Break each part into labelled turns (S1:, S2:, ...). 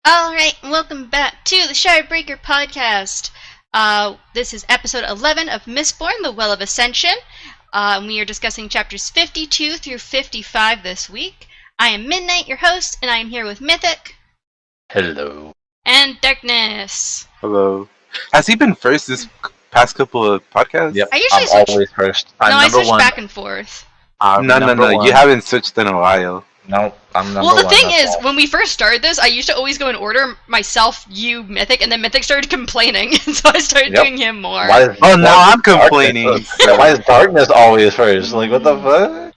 S1: Alright, welcome back to the Shardbreaker podcast. This is episode 11 of Msitborn, the Well of Ascension. We are discussing chapters 52 through 55 this week. I am Midnight, your host, and I am here with Mythic.
S2: Hello.
S1: And Darkness.
S3: Hello. Has he been first this past couple of podcasts?
S2: Yep,
S1: I usually
S2: I'm
S1: switch.
S2: always first.
S1: I switch
S2: one.
S1: back and forth.
S3: No. You haven't switched in a while.
S2: No, I'm number
S1: Well, the
S2: one.
S1: thing is, when we first started this, I used to always go in order, myself, you, Mythic, and then Mythic started complaining, and so I started doing him more.
S3: Now I'm complaining.
S2: Why is Darkness always first? Like, what the fuck?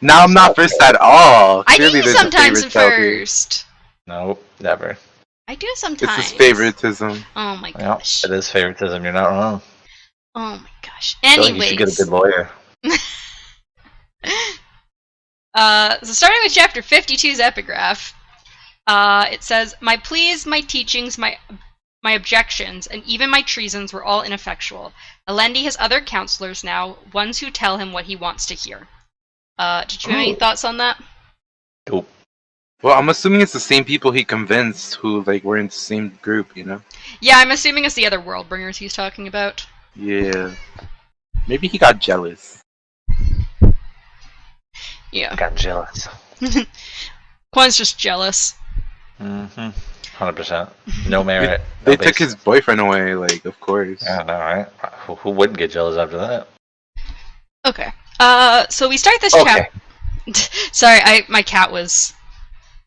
S3: Now I'm not first at all.
S1: I do
S3: Clearly there's a
S1: sometimes
S3: favorite child here.
S1: first.
S2: No, never.
S1: I do sometimes.
S3: It's his favoritism.
S1: Oh my
S2: Yep,
S1: gosh.
S2: it is favoritism. You're not wrong.
S1: Oh my gosh.
S2: I feel like
S1: Anyways.
S2: you should get a good lawyer.
S1: So starting with chapter 52's epigraph, it says, "My pleas, my teachings, my objections, and even my treasons were all ineffectual. Alendi has other counselors now, ones who tell him what he wants to hear." Did you have any thoughts on that?
S2: Nope.
S3: Well, I'm assuming it's the same people he convinced who were in the same group, you know?
S1: Yeah, I'm assuming it's the other Worldbringers he's talking about.
S3: Yeah. Maybe he got jealous.
S1: Yeah.
S2: I got jealous.
S1: Quan's just jealous.
S2: 100%. No merit.
S3: They took his boyfriend away, of course.
S2: Yeah, I know, right? Who wouldn't get jealous after that?
S1: Okay. So we start this
S2: Okay.
S1: Sorry, my cat was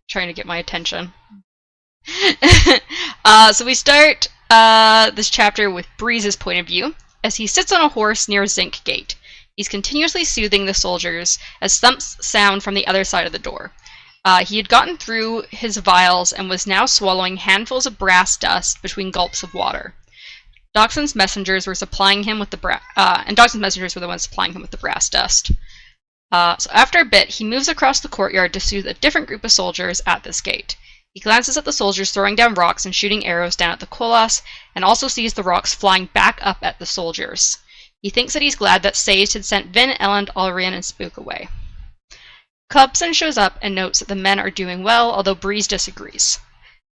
S1: trying to get my attention. So we start this chapter with Breeze's point of view, as he sits on a horse near Zinc Gate. He's continuously soothing the soldiers as thumps sound from the other side of the door. He had gotten through his vials and was now swallowing handfuls of brass dust between gulps of water. Dockson's messengers were supplying him with the and Dockson's messengers were the ones supplying him with the brass dust. So after a bit, he moves across the courtyard to soothe a different group of soldiers at this gate. He glances at the soldiers throwing down rocks and shooting arrows down at the Koloss, and also sees the rocks flying back up at the soldiers. He thinks that he's glad that Sazed had sent Vin, Elend, Alrian, and Spook away. Clubson shows up and notes that the men are doing well, although Breeze disagrees.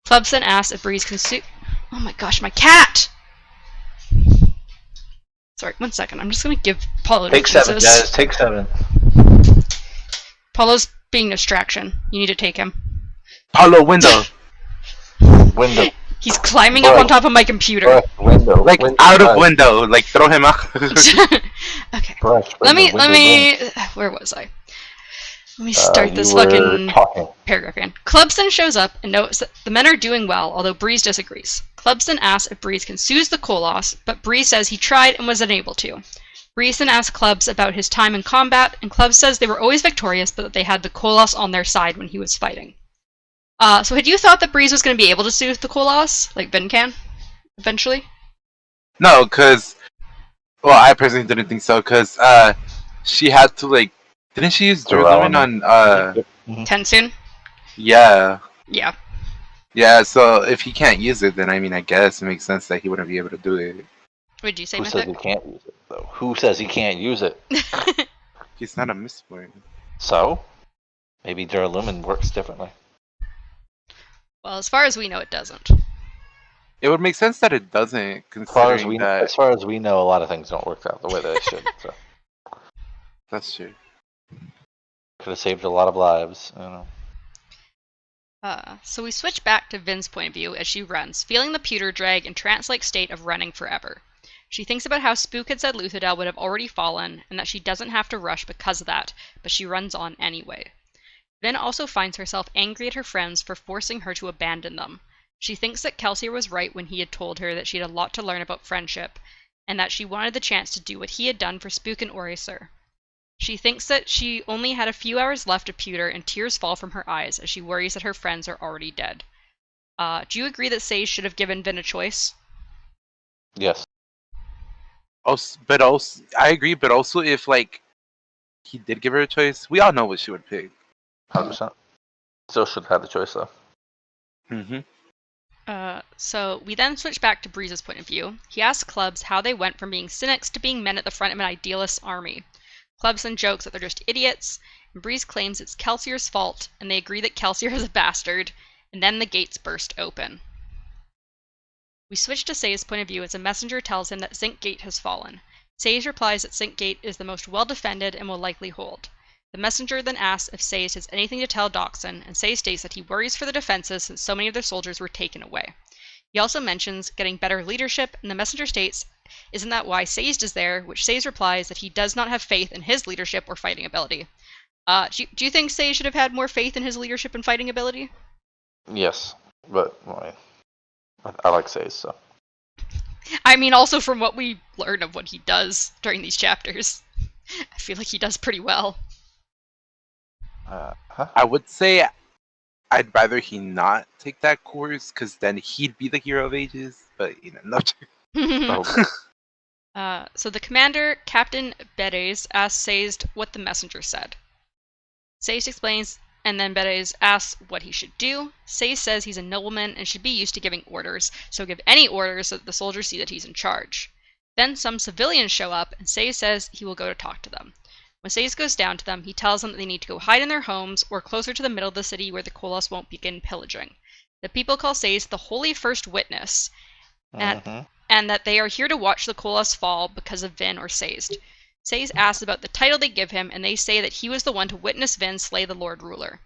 S1: Clubson asks if Breeze can Oh my gosh, my cat! Sorry, 1 second. I'm just gonna give Paulo
S2: Take
S1: Jesus.
S2: 7, guys. Take 7.
S1: Paulo's being a distraction. You need to take him.
S3: Paulo, window!
S2: Window.
S1: He's climbing up on top of my computer.
S2: Window.
S3: Out of window. Throw him out.
S1: Okay. Let me. Where was I? Let me start this fucking paragraph again. Clubson shows up and notes that the men are doing well, although Breeze disagrees. Clubson asks if Breeze can soothe the Koloss, but Breeze says he tried and was unable to. Breeze then asks Clubs about his time in combat, and Clubs says they were always victorious, but that they had the Koloss on their side when he was fighting. So had you thought that Breeze was going to be able to soothe the Koloss, like Vin can, eventually?
S3: No, because... Well, I personally didn't think so, because she had to, didn't she use Durlamin on,
S1: Tensoon?
S3: Yeah.
S1: Yeah.
S3: Yeah, so if he can't use it, then I guess it makes sense that he wouldn't be able to do it.
S1: What did you say,
S2: Who says he can't use it, though? Who says he can't use it?
S3: He's not a Msitborn.
S2: So? Maybe Duralumin works differently.
S1: Well, as far as we know, it doesn't.
S3: It would make sense that it doesn't,
S2: As far as we know, a lot of things don't work out the way they should. So.
S3: That's true.
S2: Could have saved a lot of lives. I don't know.
S1: So we switch back to Vin's point of view as she runs, feeling the pewter drag and trance-like state of running forever. She thinks about how Spook had said Luthadel would have already fallen, and that she doesn't have to rush because of that, but she runs on anyway. Vin also finds herself angry at her friends for forcing her to abandon them. She thinks that Kelsier was right when he had told her that she had a lot to learn about friendship, and that she wanted the chance to do what he had done for Spook and Orisur. She thinks that she only had a few hours left of Pewter, and tears fall from her eyes as she worries that her friends are already dead. Do you agree that Sage should have given Vin a choice?
S2: Yes.
S3: But also, I agree, but also if, he did give her a choice, we all know what she would pick.
S2: 100%. Still should have had the choice, though.
S3: Mm-hmm.
S1: So we then switch back to Breeze's point of view. He asks Clubs how they went from being cynics to being men at the front of an idealist's army. Clubson jokes that they're just idiots, and Breeze claims it's Kelsier's fault, and they agree that Kelsier is a bastard, and then the gates burst open. We switch to Say's point of view as a messenger tells him that Zinc Gate has fallen. Say replies that Zinc Gate is the most well-defended and will likely hold. The messenger then asks if Say has anything to tell Dockson, and Say states that he worries for the defenses since so many of their soldiers were taken away. He also mentions getting better leadership, and the messenger states, "Isn't that why Say's is there?" which Say's replies that he does not have faith in his leadership or fighting ability. Do you think Say should have had more faith in his leadership and fighting ability?
S2: Yes, but I like Say's, so.
S1: I mean, also from what we learn of what he does during these chapters, I feel like he does pretty well.
S3: I would say I'd rather he not take that course, because then he'd be the hero of ages, but, no.
S1: So the commander, Captain Bedes, asks Say's what the messenger said. Say's explains, and then Bedes asks what he should do. Say says he's a nobleman and should be used to giving orders, so give any orders so that the soldiers see that he's in charge. Then some civilians show up, and Say says he will go to talk to them. When Say's goes down to them, he tells them that they need to go hide in their homes or closer to the middle of the city where the Koloss won't begin pillaging. The people call Say's the Holy First Witness, and that they are here to watch the Koloss fall because of Vin or Say's. Say's asks about the title they give him, and they say that he was the one to witness Vin slay the Lord Ruler.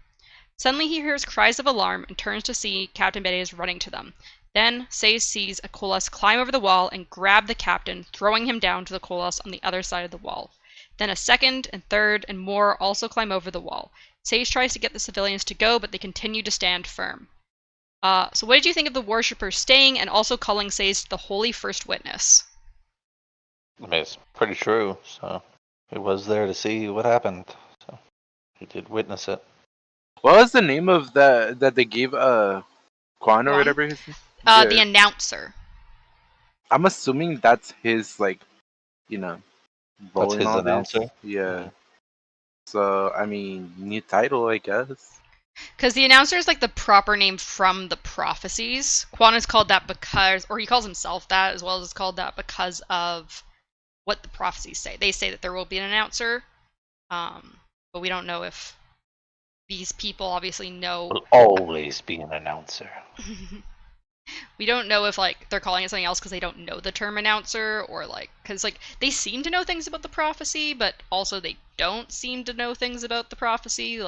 S1: Suddenly he hears cries of alarm and turns to see Captain Bedes running to them. Then Say sees a Koloss climb over the wall and grab the captain, throwing him down to the Koloss on the other side of the wall. Then a second and third and more also climb over the wall. Say tries to get the civilians to go, but they continue to stand firm. So what did you think of the worshippers staying and also calling Say's the Holy First Witness?
S2: I mean, it's pretty true, so he was there to see what happened, so he did witness it.
S3: What was the name of that they gave Quan or whatever his name?
S1: The announcer.
S3: I'm assuming that's his,
S2: That's his announcer?
S3: Yeah. So, I mean, new title, I guess.
S1: Because the announcer is like the proper name from the prophecies. Quan is called that because, or he calls himself that as well as called that because of what the prophecies say. They say that there will be an announcer, but we don't know if these people obviously know.
S2: Will always be an announcer.
S1: We don't know if they're calling it something else because they don't know the term announcer, or because they seem to know things about the prophecy, but also they don't seem to know things about the prophecy.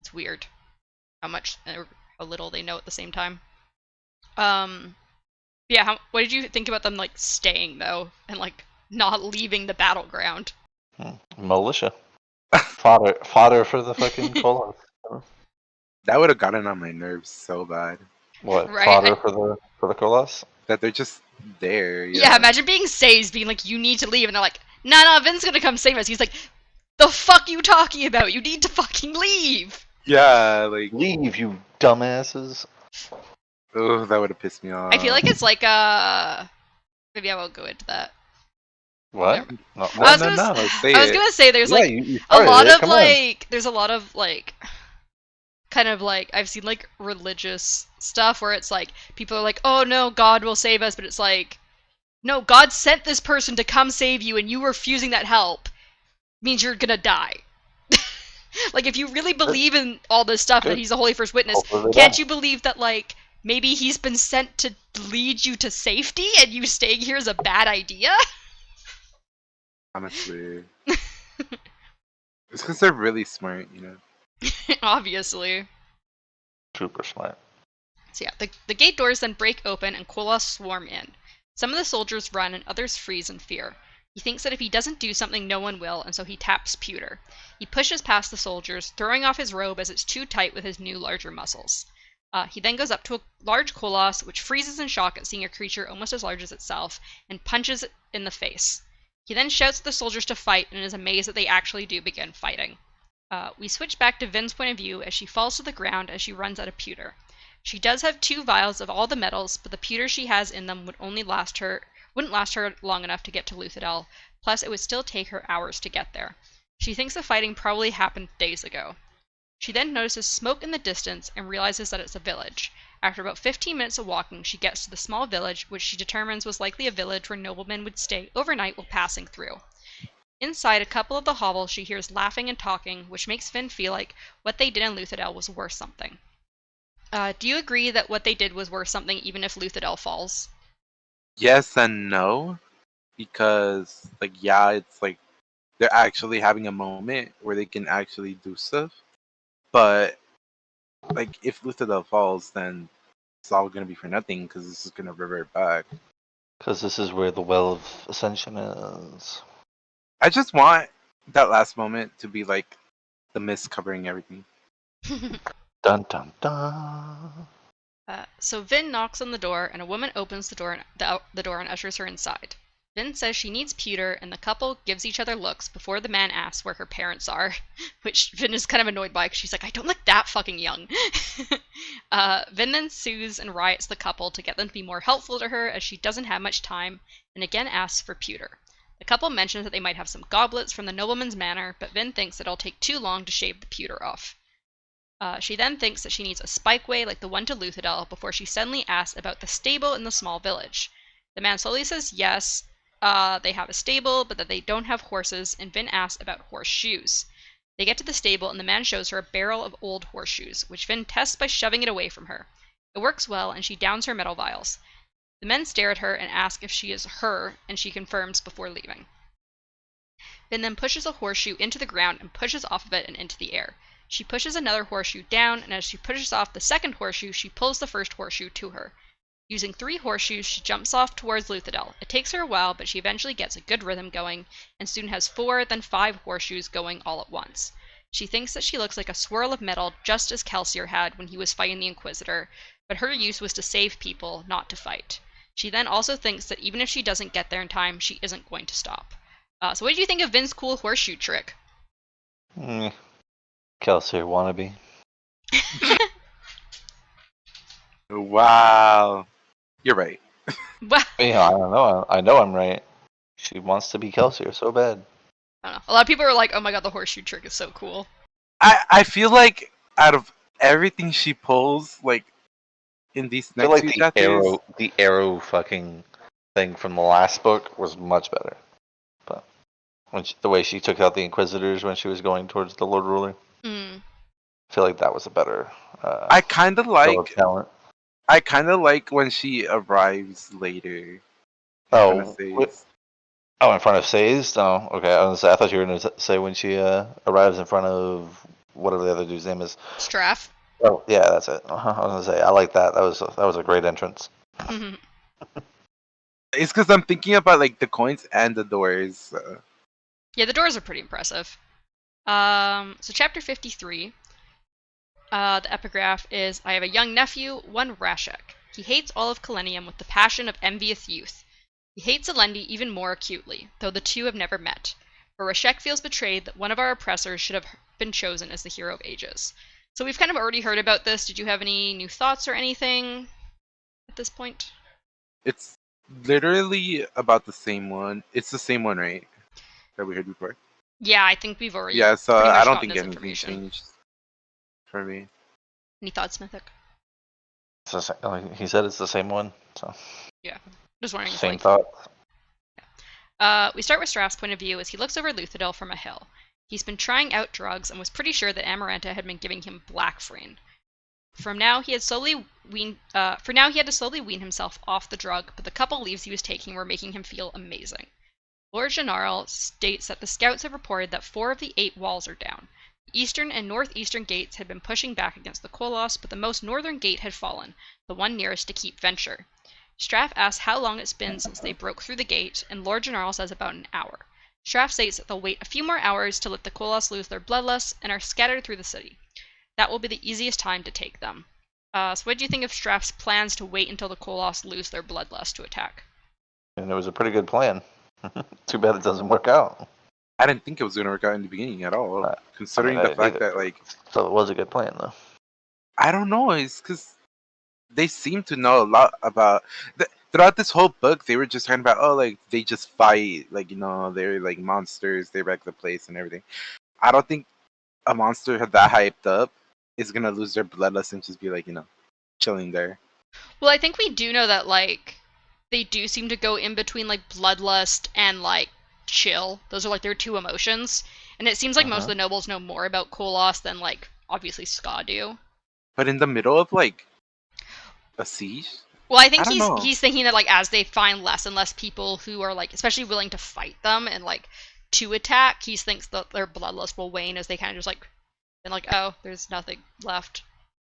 S1: It's weird how much or how little they know at the same time. Yeah. What did you think about them staying though and not leaving the battleground?
S2: Militia. Fodder for the fucking Koloss.
S3: That would have gotten on my nerves so bad.
S2: What?
S1: Right?
S2: Fodder for the Koloss?
S3: That they're just there.
S1: Yeah, imagine being Say's being you need to leave, and they're like, nah, Vin's gonna come save us. He's like, the fuck you talking about? You need to fucking leave!
S3: Yeah,
S2: leave, you dumbasses.
S3: Oh, that would have pissed me off.
S1: I feel like it's maybe I won't go into that.
S2: What?
S3: No,
S1: I was gonna say there's
S2: you
S1: a lot of
S2: on.
S1: there's a lot of kind of I've seen religious stuff where it's people are oh no, God will save us, but it's no, God sent this person to come save you and you refusing that help means you're gonna die. If you really believe in all this stuff that he's the Holy First Witness, can't you believe that maybe he's been sent to lead you to safety and you staying here is a bad idea?
S3: Honestly. It's because they're really smart,
S1: Obviously.
S2: Super smart.
S1: So yeah, the gate doors then break open and Koloss swarm in. Some of the soldiers run and others freeze in fear. He thinks that if he doesn't do something, no one will, and so he taps pewter. He pushes past the soldiers, throwing off his robe as it's too tight with his new larger muscles. He then goes up to a large Koloss, which freezes in shock at seeing a creature almost as large as itself, and punches it in the face. He then shouts at the soldiers to fight and is amazed that they actually do begin fighting. We switch back to Vin's point of view as she falls to the ground as she runs out of pewter. She does have 2 vials of all the metals, but the pewter she has in them wouldn't last her long enough to get to Luthadel, plus it would still take her hours to get there. She thinks the fighting probably happened days ago. She then notices smoke in the distance and realizes that it's a village. After about 15 minutes of walking, she gets to the small village, which she determines was likely a village where noblemen would stay overnight while passing through. Inside a couple of the hovels, she hears laughing and talking, which makes Vin feel like what they did in Luthadel was worth something. Do you agree that what they did was worth something even if Luthadel falls?
S3: Yes and no, because like yeah, it's like they're actually having a moment where they can actually do stuff. But like if Luthadel falls, then it's all gonna be for nothing because this is gonna revert back.
S2: Because this is where the Well of Ascension is.
S3: I just want that last moment to be like the mist covering everything.
S2: Dun dun dun.
S1: So Vin knocks on the door, and a woman opens the door and ushers her inside. Vin says she needs pewter, and the couple gives each other looks before the man asks where her parents are, which Vin is kind of annoyed by because she's like, I don't look that fucking young. Vin then sues and riots the couple to get them to be more helpful to her as she doesn't have much time, and again asks for pewter. The couple mentions that they might have some goblets from the nobleman's manor, but Vin thinks that it'll take too long to shave the pewter off. She then thinks that she needs a spikeway like the one to Luthadel before she suddenly asks about the stable in the small village. The man slowly says yes, they have a stable, but that they don't have horses, and Vin asks about horseshoes. They get to the stable, and the man shows her a barrel of old horseshoes, which Vin tests by shoving it away from her. It works well, and she downs her metal vials. The men stare at her and ask if she is her, and she confirms before leaving. Vin then pushes a horseshoe into the ground and pushes off of it and into the air. She pushes another horseshoe down, and as she pushes off the second horseshoe, she pulls the first horseshoe to her. Using 3 horseshoes, she jumps off towards Luthadel. It takes her a while, but she eventually gets a good rhythm going, and soon has 4, then 5 horseshoes going all at once. She thinks that she looks like a swirl of metal, just as Kelsier had when he was fighting the Inquisitor, but her use was to save people, not to fight. She then also thinks that even if she doesn't get there in time, she isn't going to stop. So what did you think of Vin's cool horseshoe trick?
S2: Kelsier wannabe.
S3: Wow, you're right.
S1: Well,
S2: Yeah, I don't know. I know I'm right. She wants to be Kelsier so bad.
S1: I don't know. A lot of people are like, oh my god, the horseshoe trick is so cool.
S3: I feel like out of everything she pulls, like in these
S2: I feel
S3: next
S2: like
S3: few
S2: the
S3: chapters,
S2: arrow fucking thing from the last book was much better. But the way she took out the Inquisitors when she was going towards the Lord Ruler, I feel like that was a better.
S3: I kind of
S2: show of
S3: like.
S2: talent.
S3: I kind of like when she arrives later.
S2: Oh,
S3: Says.
S2: oh, in front of Say's? Oh, okay. I was gonna say, I thought you were gonna say when she arrives in front of whatever the other dude's name is.
S1: Straff.
S2: Oh, yeah, that's it. I was gonna say, I like that. That was a great entrance.
S1: Mm-hmm.
S3: It's because I'm thinking about like the coins and the doors.
S1: Yeah, the doors are pretty impressive. So chapter 53. The epigraph is, I have a young nephew, one Rashek. He hates all of Kalenium with the passion of envious youth. He hates Alendi even more acutely, though the two have never met. For Rashek feels betrayed that one of our oppressors should have been chosen as the hero of ages. So we've kind of already heard about this. Did you have any new thoughts or anything at this point?
S3: It's literally about the same one. It's the same one, right? That we heard before.
S1: Yeah, I think we've already
S3: Yeah, so
S1: pretty much
S3: I don't
S1: gotten
S3: think
S1: this
S3: anything
S1: information.
S3: changed for me.
S1: Any thoughts, Mythic?
S2: He said it's the same one. So
S1: Yeah, just wondering.
S2: Same thought.
S1: We start with Straff's point of view as he looks over Luthadel from a hill. He's been trying out drugs and was pretty sure that Amaranta had been giving him Blackfrain. For now, he had to slowly wean himself off the drug, but the couple leaves he was taking were making him feel amazing. Lord Genarl states that the scouts have reported that 4 of the 8 walls are down. The eastern and northeastern gates had been pushing back against the Koloss, but the most northern gate had fallen, the one nearest to Keep Venture. Straff asks how long it's been since they broke through the gate, and Lord Genarl says about an hour. Straff states that they'll wait a few more hours to let the Koloss lose their bloodlust and are scattered through the city. That will be the easiest time to take them. So what do you think of Straff's plans to wait until the Koloss lose their bloodlust to attack?
S2: And it was a pretty good plan. Too bad it doesn't work out.
S3: I didn't think it was going to work out in the beginning at all, considering the fact that like.
S2: So it was a good plan, though.
S3: I don't know. It's because they seem to know a lot about. Throughout this whole book, they were just talking about, oh, like they just fight, like they're like monsters, they wreck the place and everything. I don't think a monster that hyped up is gonna lose their bloodlust and just be like chilling there.
S1: Well, I think we do know that like they do seem to go in between like bloodlust and like chill. Those are like their 2 emotions, and it seems like most of the nobles know more about Koloss than like obviously Ska do.
S3: But in the middle of like a siege?
S1: Well, I think
S3: I don't know.
S1: he's thinking that like as they find less and less people who are like especially willing to fight them and like to attack, he thinks that their bloodlust will wane as they kind of just like and like, oh, there's nothing left.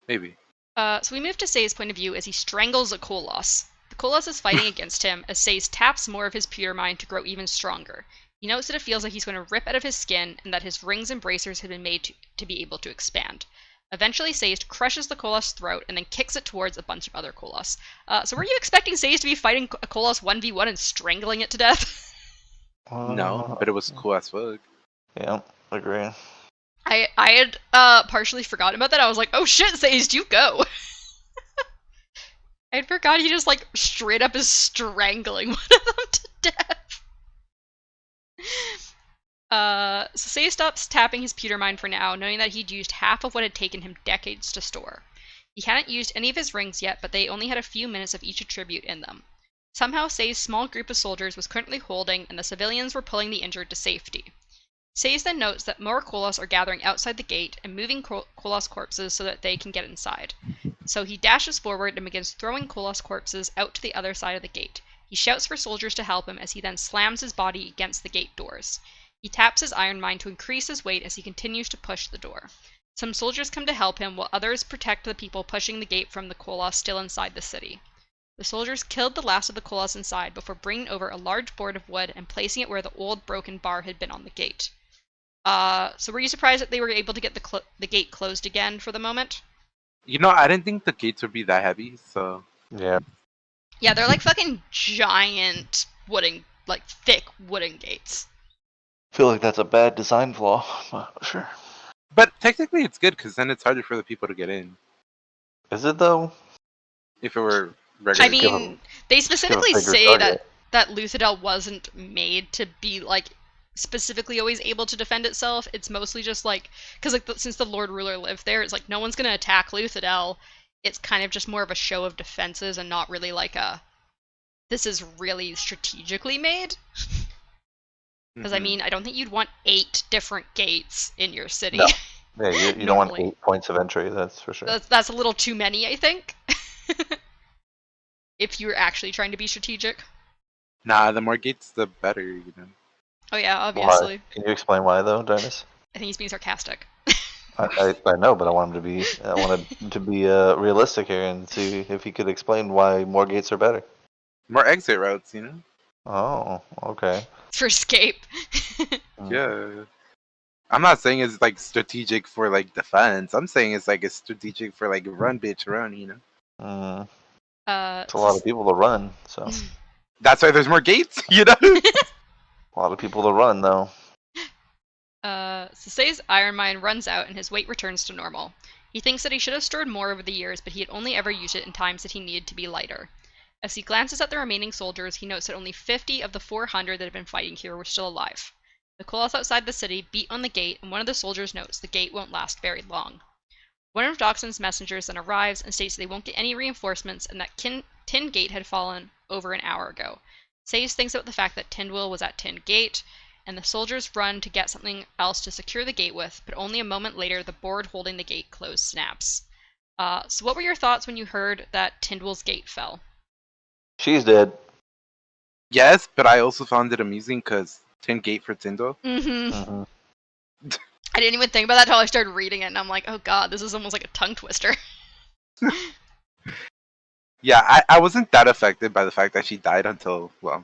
S3: Maybe.
S1: So we move to Sei's point of view as he strangles a Koloss. The Koloss is fighting against him as Sei's taps more of his pure mind to grow even stronger. He notes that it feels like he's going to rip out of his skin and that his rings and bracers have been made to be able to expand. Eventually, Sei's crushes the Koloss' throat and then kicks it towards a bunch of other Koloss. So were you expecting Sei's to be fighting a Koloss 1v1 and strangling it to death?
S3: No, but it was cool as fuck.
S2: Yeah, agree.
S1: I had partially forgotten about that. I was like, oh shit, Sei's, you go. I forgot he just like straight up is strangling one of them to death. So Sei stops tapping his pewter mine for now, knowing that he'd used half of what had taken him decades to store. He hadn't used any of his rings yet, but they only had a few minutes of each attribute in them. Somehow Sei's small group of soldiers was currently holding, and the civilians were pulling the injured to safety. Sei's then notes that more Koloss are gathering outside the gate and moving Koloss corpses so that they can get inside. So he dashes forward and begins throwing Koloss corpses out to the other side of the gate. He shouts for soldiers to help him as he then slams his body against the gate doors. He taps his iron mine to increase his weight as he continues to push the door. Some soldiers come to help him, while others protect the people pushing the gate from the Koloss still inside the city. The soldiers killed the last of the Koloss inside before bringing over a large board of wood and placing it where the old broken bar had been on the gate. So were you surprised that they were able to get the gate closed again for the moment?
S3: You know, I didn't think the gates would be that heavy, so...
S2: Yeah.
S1: Yeah, they're like fucking giant wooden, like thick wooden gates.
S2: I feel like that's a bad design flaw, but sure.
S3: But technically it's good, because then it's harder for the people to get in.
S2: Is it though?
S3: If it were regular.
S1: I mean, they specifically say
S2: target.
S1: that Luthadel wasn't made to be like specifically always able to defend itself. It's mostly just like because like since the Lord Ruler lived there, it's like no one's gonna attack Luthadel. It's kind of just more of a show of defenses and not really like a this is really strategically made. Because I mean, I don't think you'd want 8 different gates in your city.
S2: No. Yeah, you don't want 8 points of entry, that's for sure.
S1: That's a little too many, I think. If you're actually trying to be strategic.
S3: Nah, the more gates, the better, you know.
S1: Oh yeah, obviously.
S2: Why? Can you explain why though, Darnus?
S1: I think he's being sarcastic.
S2: I know, but I wanted to be realistic here and see if he could explain why more gates are better.
S3: More exit routes, you know.
S2: Oh, okay.
S1: For escape.
S3: Yeah. I'm not saying it's like strategic for like defense. I'm saying it's like it's strategic for like run, bitch, run, you know.
S2: It's a lot of people to run, so.
S3: That's why there's more gates, you know.
S2: A lot of people to run though.
S1: Sei's iron mine runs out and his weight returns to normal. He thinks that he should have stored more over the years, but he had only ever used it in times that he needed to be lighter. As he glances at the remaining soldiers, he notes that only 50 of the 400 that had been fighting here were still alive. The Koloss outside the city beat on the gate, and one of the soldiers notes the gate won't last very long. One of Dockson's messengers then arrives and states they won't get any reinforcements and that Tin Gate had fallen over an hour ago. Sei's thinks about the fact that Tindwyl was at Tin Gate, and the soldiers run to get something else to secure the gate with, but only a moment later the board holding the gate closed snaps. So what were your thoughts when you heard that Tindwyl's gate fell?
S2: She's dead.
S3: Yes, but I also found it amusing because Tin Gate for Tindwyl.
S1: Mm-hmm. I didn't even think about that until I started reading it, and I'm like, oh god, this is almost like a tongue twister.
S3: Yeah, I wasn't that affected by the fact that she died until, well,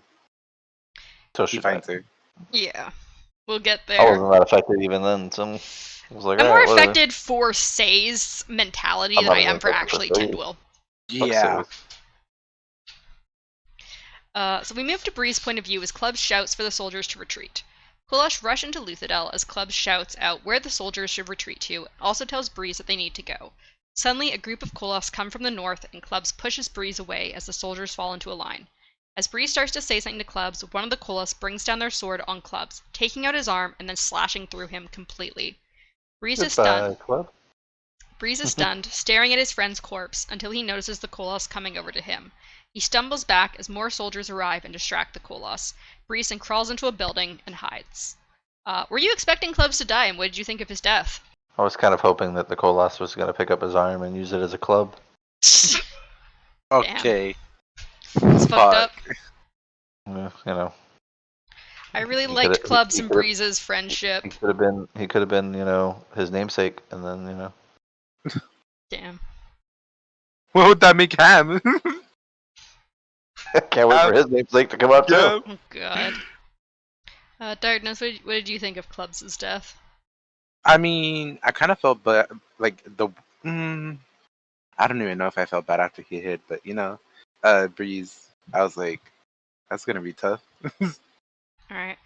S2: She
S3: finds her.
S1: Yeah, we'll get there.
S2: I wasn't that affected even then, so I was like,
S1: I'm more
S2: whatever.
S1: affected for Sei's mentality than I am for actually Tindwyl.
S3: Yeah.
S1: So we move to Bree's point of view as Clubs shouts for the soldiers to retreat. Kolosh rush into Luthadel as Clubs shouts out where the soldiers should retreat to, and also tells Breeze that they need to go. Suddenly, a group of Koloss come from the north, and Clubs pushes Breeze away as the soldiers fall into a line. As Breeze starts to say something to Clubs, one of the Koloss brings down their sword on Clubs, taking out his arm and then slashing through him completely. Breeze is stunned. Breeze is stunned, staring at his friend's corpse, until he notices the Koloss coming over to him. He stumbles back as more soldiers arrive and distract the Koloss. Breeze then crawls into a building and hides. Were you expecting Clubs to die, and what did you think of his death?
S2: I was kind of hoping that the Koloss was going to pick up his arm and use it as a club.
S3: Okay.
S1: It's fucked up.
S2: You know.
S1: I really
S2: He
S1: liked
S2: could've-
S1: Clubs
S2: he
S1: and
S2: could've-
S1: Breeze's friendship.
S2: He could have been, his namesake, and then,
S1: Damn.
S3: What would that make Ham?
S2: Can't wait for his namesake to come out too.
S3: Yeah.
S1: Oh god. Darkness, what did you think of Clubs' death?
S3: I mean, I kind of felt bad. Like I don't even know if I felt bad after he hit, but Breeze. I was like, that's gonna be tough.
S1: Alright.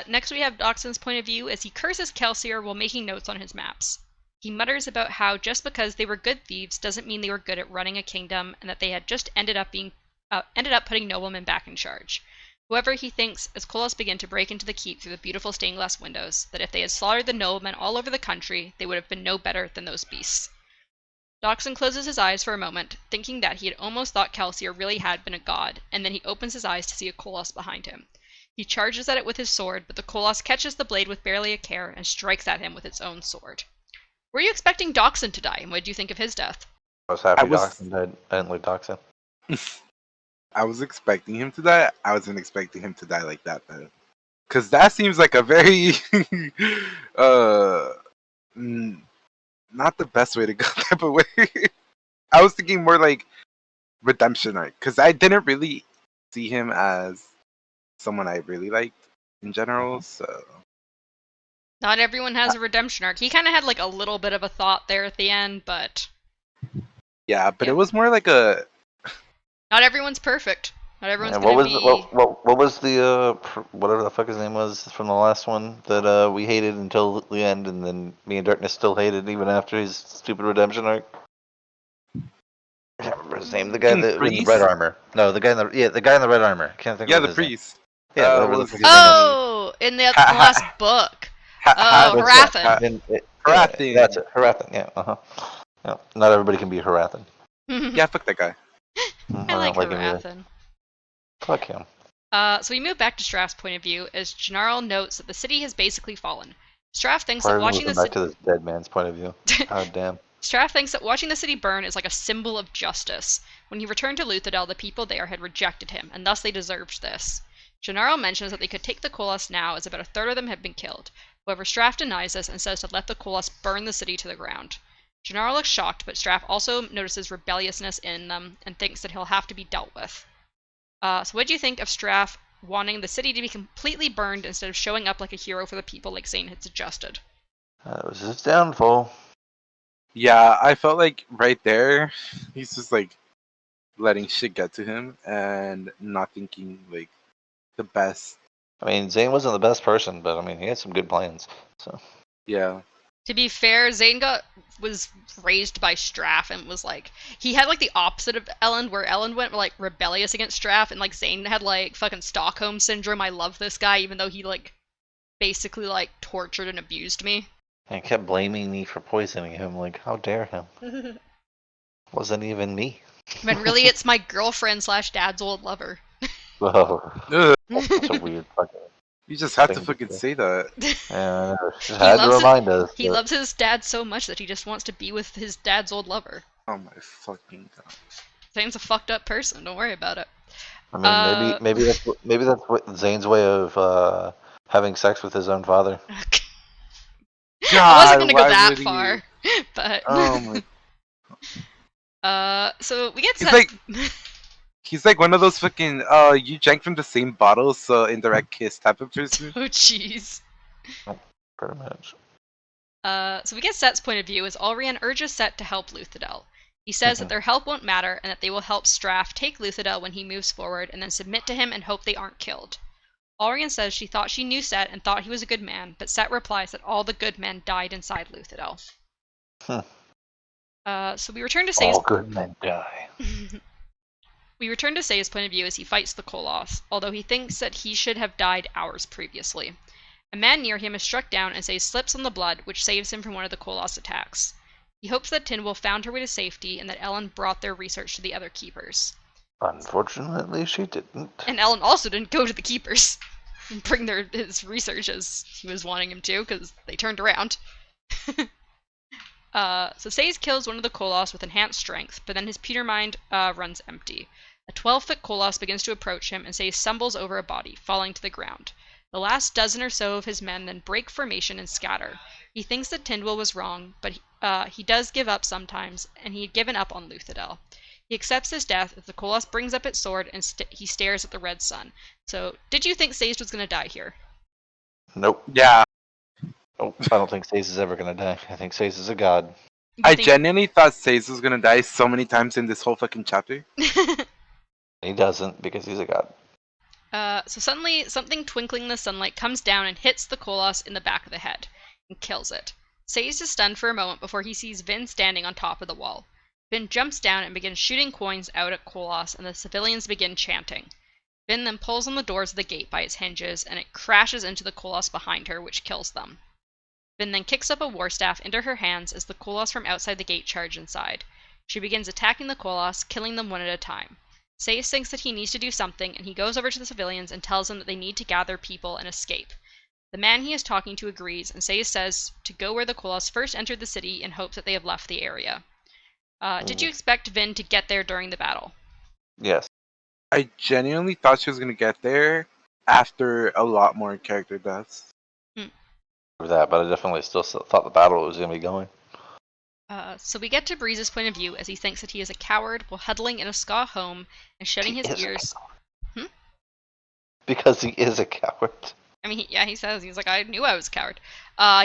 S1: Next we have Doxon's point of view as he curses Kelsier while making notes on his maps. He mutters about how just because they were good thieves doesn't mean they were good at running a kingdom, and that they had just ended up putting noblemen back in charge. However, he thinks, as Koloss begin to break into the keep through the beautiful stained glass windows, that if they had slaughtered the noblemen all over the country, they would have been no better than those beasts. Doxon closes his eyes for a moment, thinking that he had almost thought Kelsier really had been a god, and then he opens his eyes to see a Koloss behind him. He charges at it with his sword, but the Koloss catches the blade with barely a care and strikes at him with its own sword. Were you expecting Doxon to die, and what did you think of his death?
S2: I was happy
S3: I was-
S2: Doxson died. I didn't like Doxson.
S3: I was expecting him to die. I wasn't expecting him to die like that, though. Because that seems like a very, not the best way to go type of way. I was thinking more like redemption arc. Because I didn't really see him as someone I really liked in general, so.
S1: Not everyone has a redemption arc. He kind of had like a little bit of a thought there at the end, but
S3: Yeah, but
S1: Yeah.
S3: it was more like a.
S1: not everyone's perfect. Not everyone's
S2: Yeah,
S1: gonna
S2: what was
S1: be.
S2: what was the whatever the fuck his name was from the last one that we hated until the end, and then me and Darkness still hated even after his stupid redemption arc. I can't remember his name. The guy
S3: King
S2: that in the
S3: Priest?
S2: red armor. No, the guy in the guy in the red armor. Can't think
S3: Yeah,
S2: of
S3: the
S2: his name.
S3: priest.
S2: Yeah, whatever the
S3: was
S2: fuck his name is.
S1: Oh, in the last book. Oh, Harathan.
S3: Harathan.
S2: That's it. Harathan. Yeah. Yeah. Not everybody can be Harathan.
S3: Yeah, fuck that guy.
S1: I like
S2: him either.
S1: Harathan.
S2: Fuck him.
S1: So we move back to Straff's point of view as Gennaro notes that the city has basically fallen. Straff thinks
S2: Why
S1: that
S2: are we
S1: watching
S2: moving
S1: the
S2: back to this dead man's point of view? God damn.
S1: Straff thinks that watching the city burn is like a symbol of justice. When he returned to Luthadel, the people there had rejected him, and thus they deserved this. Gennaro mentions that they could take the Koloss now, as about a third of them have been killed. However, Straff denies this and says to let the Koloss burn the city to the ground. Gennaro looks shocked, but Straff also notices rebelliousness in them and thinks that he'll have to be dealt with. So what do you think of Straff wanting the city to be completely burned instead of showing up like a hero for the people like Zane had suggested?
S2: That was his downfall.
S3: Yeah, I felt like right there, he's just like letting shit get to him and not thinking like the best.
S2: I mean, Zane wasn't the best person, but I mean, he had some good plans. So
S3: Yeah.
S1: To be fair, Zane was raised by Straff and was like, he had like the opposite of Ellen, where Ellen went like rebellious against Straff, and like Zane had like fucking Stockholm syndrome. I love this guy, even though he like basically like tortured and abused me.
S2: and he kept blaming me for poisoning him. Like, how dare him? Wasn't even me.
S1: When really it's my girlfriend / dad's old lover.
S2: Whoa,
S3: Ugh,
S2: that's such a weird fucking.
S3: you just have to
S2: Thing to
S3: fucking
S2: say.
S3: say that.
S2: Yeah, I know. Just had to
S1: loves it-
S2: remind us.
S1: He
S2: but-
S1: loves his dad so much that he just wants to be with his dad's old lover.
S3: Oh my fucking god.
S1: Zane's a fucked up person. Don't worry about it.
S2: I mean, maybe that's what Zane's way of having sex with his own father.
S1: I wasn't gonna go
S3: why
S1: that
S3: would he?
S1: far, but
S3: Oh my.
S1: so we get
S3: He's
S1: set.
S3: like- He's like one of those fucking you drank from the same bottle, so indirect kiss type of person.
S1: Oh jeez.
S2: Pretty much.
S1: So we get Set's point of view as Alrian urges Set to help Luthadel. He says that their help won't matter and that they will help Straff take Luthadel when he moves forward and then submit to him and hope they aren't killed. Alrian says she thought she knew Set and thought he was a good man, but Set replies that all the good men died inside Luthadel. So we return to Say's
S2: All good men die.
S1: We return to Say's point of view as he fights the Koloss, although he thinks that he should have died hours previously. A man near him is struck down and Say slips on the blood, which saves him from one of the Koloss attacks. He hopes that Tynwell found her way to safety and that Ellen brought their research to the other keepers.
S2: Unfortunately, she didn't.
S1: And Ellen also didn't go to the keepers and bring his research as he was wanting him to, because they turned around. So Sayes kills one of the Koloss with enhanced strength, but then his pewter mind runs empty. A 12-foot Koloss begins to approach him, and Sayes stumbles over a body, falling to the ground. The last dozen or so of his men then break formation and scatter. He thinks that Tindwyl was wrong, but he does give up sometimes, and he had given up on Luthadel. He accepts his death as the Koloss brings up its sword and he stares at the red sun. So, did you think Sayes was going to die here?
S2: Nope.
S3: Yeah.
S2: Nope. I don't think Sayes is ever gonna die. I think Sayes is a god.
S3: I genuinely thought Sayes was gonna die so many times in this whole fucking chapter.
S2: He doesn't because he's a god.
S1: So suddenly, something twinkling in the sunlight comes down and hits the Koloss in the back of the head and kills it. Sayes is stunned for a moment before he sees Vin standing on top of the wall. Vin jumps down and begins shooting coins out at Koloss, and the civilians begin chanting. Vin then pulls on the doors of the gate by its hinges, and it crashes into the Koloss behind her, which kills them. Vin then kicks up a war staff into her hands as the Koloss from outside the gate charge inside. She begins attacking the Koloss, killing them one at a time. Sayes thinks that he needs to do something, and he goes over to the civilians and tells them that they need to gather people and escape. The man he is talking to agrees, and Sayes says to go where the Koloss first entered the city in hopes that they have left the area. Did you expect Vin to get there during the battle?
S2: Yes.
S3: I genuinely thought she was gonna get there after a lot more character deaths.
S2: For that, but I definitely still thought the battle was gonna be going.
S1: So we get to Breeze's point of view as he thinks that he is a coward while huddling in a scaw home and shutting his ears.
S2: Because he is a coward.
S1: I mean, he says, he's like, I knew I was a coward.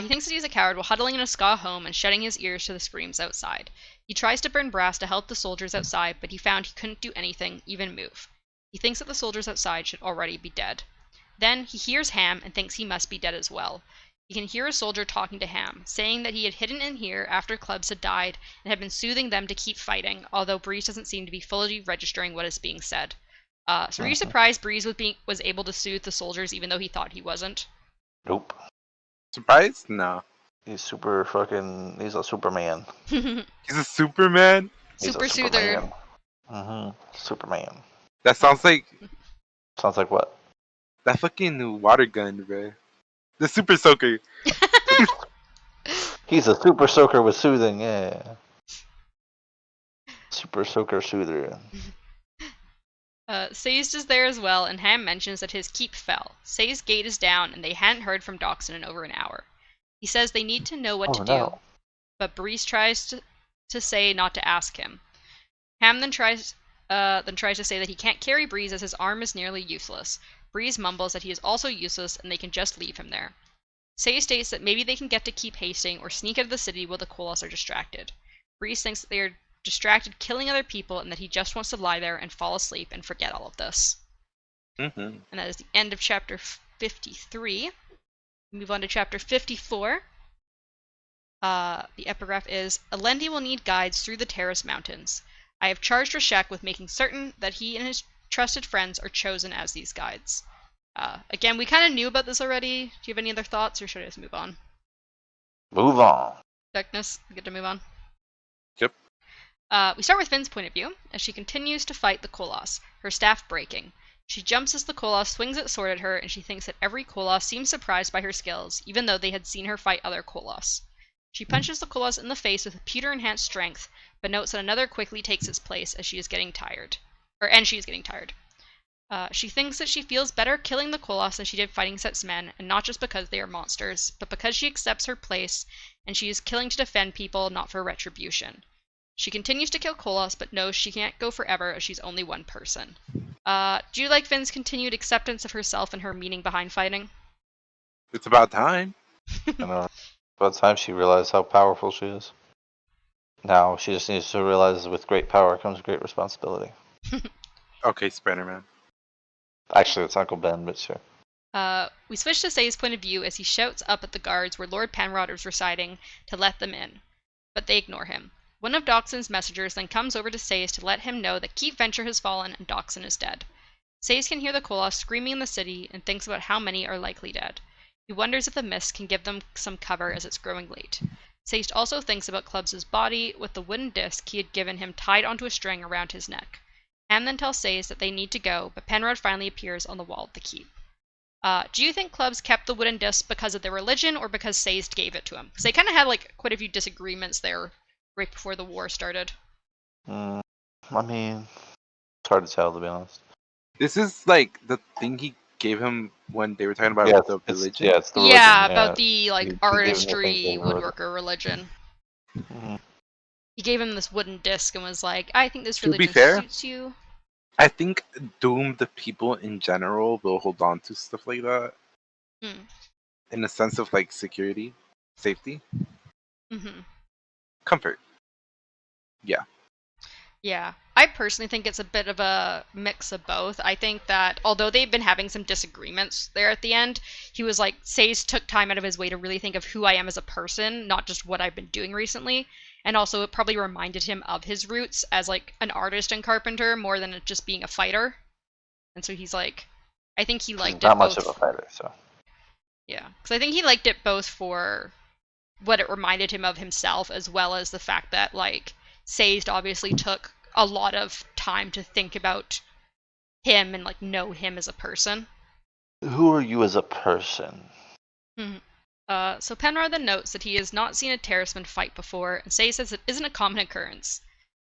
S1: He thinks that he's a coward while huddling in a scaw home and shutting his ears to the screams outside. He tries to burn brass to help the soldiers outside, but he found he couldn't do anything, even move. He thinks that the soldiers outside should already be dead. Then he hears Ham and thinks he must be dead as well. He can hear a soldier talking to Ham, saying that he had hidden in here after clubs had died and had been soothing them to keep fighting, although Breeze doesn't seem to be fully registering what is being said. So were you surprised Breeze was able to soothe the soldiers even though he thought he wasn't?
S2: Nope.
S3: Surprised? No.
S2: He's he's a Superman.
S3: He's a Superman?
S1: Super soother.
S2: Superman.
S3: That sounds like...
S2: Sounds like what?
S3: That fucking water gun, bro. The Super Soaker.
S2: He's a Super Soaker with soothing, yeah. Super Soaker soother.
S1: Sayes is there as well, and Ham mentions that his keep fell. Sayes' gate is down, and they hadn't heard from Dockson in over an hour. He says they need to know what to do, but Breeze tries to say not to ask him. Ham then tries to say that he can't carry Breeze as his arm is nearly useless. Breeze mumbles that he is also useless and they can just leave him there. Sayes states that maybe they can get to Keep Hasting or sneak out of the city while the Koloss are distracted. Breeze thinks that they are distracted killing other people and that he just wants to lie there and fall asleep and forget all of this. And that is the end of chapter 53. We move on to chapter 54. The epigraph is, Alendi will need guides through the Terrace Mountains. I have charged Rashek with making certain that he and his trusted friends are chosen as these guides. Again, we kind of knew about this already. Do you have any other thoughts, or should I just move on?
S2: Move on.
S1: Darkness, we get to move on?
S3: Yep.
S1: We start with Finn's point of view, as she continues to fight the Koloss, her staff breaking. She jumps as the Koloss swings its sword at her, and she thinks that every Koloss seems surprised by her skills, even though they had seen her fight other Koloss. She punches the Koloss in the face with pewter-enhanced strength, but notes that another quickly takes its place as she is getting tired. She thinks that she feels better killing the Koloss than she did fighting Set's men, and not just because they are monsters, but because she accepts her place, and she is killing to defend people, not for retribution. She continues to kill Koloss, but knows she can't go forever as she's only one person. Do you like Finn's continued acceptance of herself and her meaning behind fighting?
S3: It's about time.
S2: I know. By the time she realized how powerful she is. Now she just needs to realize with great power comes great responsibility.
S3: Okay, Spider-Man.
S2: Actually, it's Uncle Ben, but sure.
S1: We switch to Say's point of view as he shouts up at the guards where Lord Penrod is residing to let them in, but they ignore him. One of Dockson's messengers then comes over to Sayes to let him know that Keep Venture has fallen and Dockson is dead. Sayes can hear the Koloss screaming in the city and thinks about how many are likely dead. He wonders if the mist can give them some cover as it's growing late. Sayes also thinks about Clubs' body with the wooden disc he had given him tied onto a string around his neck. Ham then tells Sayes that they need to go, but Penrod finally appears on the wall of the keep. Do you think Clubs kept the wooden disc because of their religion or because Sazed gave it to him? Because they kind of had like quite a few disagreements there right before the war started.
S2: I mean, it's hard to tell, to be honest.
S3: This is like the thing he gave him when they were talking about the religion.
S2: It's the religion.
S1: Yeah, about the like
S2: He gave him
S1: artistry
S2: the religion.
S1: woodworker religion.
S2: Mm-hmm.
S1: He gave him this wooden disc and was like, I think this
S3: To be
S1: religion
S3: fair,
S1: suits you.
S3: I think doomed people in general will hold on to stuff like that. In a sense of like security, safety, comfort. Yeah.
S1: Yeah. I personally think it's a bit of a mix of both. I think that although they've been having some disagreements there at the end, he was like, Sazed took time out of his way to really think of who I am as a person, not just what I've been doing recently. And also it probably reminded him of his roots as like an artist and carpenter more than just being a fighter. And so he's like, I think he liked it both.
S2: Not much of a fighter, so.
S1: Yeah. Because I think he liked it both for what it reminded him of himself, as well as the fact that like Sazed obviously took a lot of time to think about him and like know him as a person.
S2: Who are you as a person?
S1: So Penrod then notes that he has not seen a terraceman fight before, and Sazed says it isn't a common occurrence.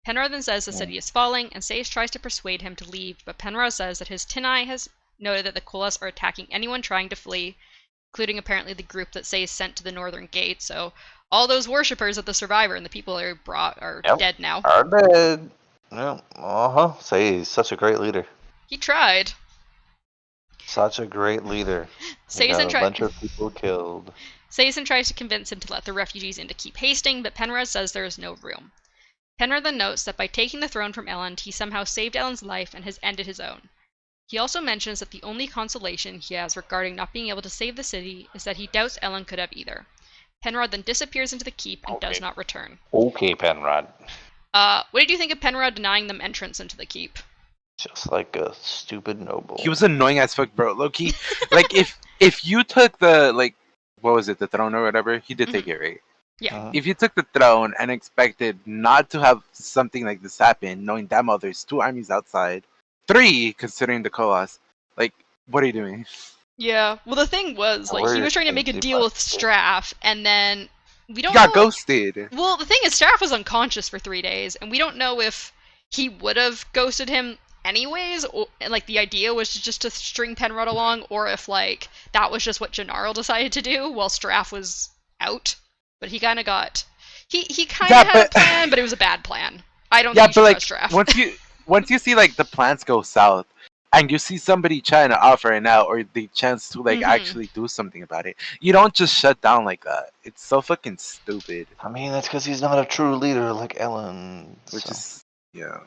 S1: Penrod then says the city is falling, and Sazed tries to persuade him to leave, but Penrod says that his tin eye has noted that the Kolas are attacking anyone trying to flee, including apparently the group that Sazed sent to the northern gate, so all those worshippers of the survivor and the people they brought are dead now.
S2: Are dead. Yeah, Say he's such a great leader.
S1: He tried.
S2: Such a great leader. A bunch of people killed.
S1: Sazed tries to convince him to let the refugees in to keep hasting, but Penrod says there is no room. Penrod then notes that by taking the throne from Elend, he somehow saved Elend's life and has ended his own. He also mentions that the only consolation he has regarding not being able to save the city is that he doubts Elend could have either. Penrod then disappears into the keep and does not return.
S2: Okay, Penrod.
S1: What did you think of Penrod denying them entrance into the keep?
S2: Just like a stupid noble.
S3: He was annoying as fuck, bro. Low-key. Like, if you took the, like, what was it, the throne or whatever? He did take it, right?
S1: Yeah.
S3: If you took the throne and expected not to have something like this happen, knowing damn well there's 2 armies outside, 3 considering the Kolas, like, what are you doing?
S1: Yeah. Well, the thing was, like, he was trying to make a deal with Straff, and then we don't
S3: got ghosted.
S1: Well, the thing is, Straff was unconscious for 3 days, and we don't know if he would have ghosted him anyways, or, like, the idea was just to string Penrod along, or if, like, that was just what Gennaro decided to do while Straff was out. But he kind of got... He kind of had a plan, but it was a bad plan. I don't think you should trust Straff.
S3: once you see, like, the plans go south, and you see somebody trying to offer it out, or the chance to, like, actually do something about it, you don't just shut down like that. It's so fucking stupid.
S2: I mean, that's because he's not a true leader like Elend.
S3: Which is... Yeah.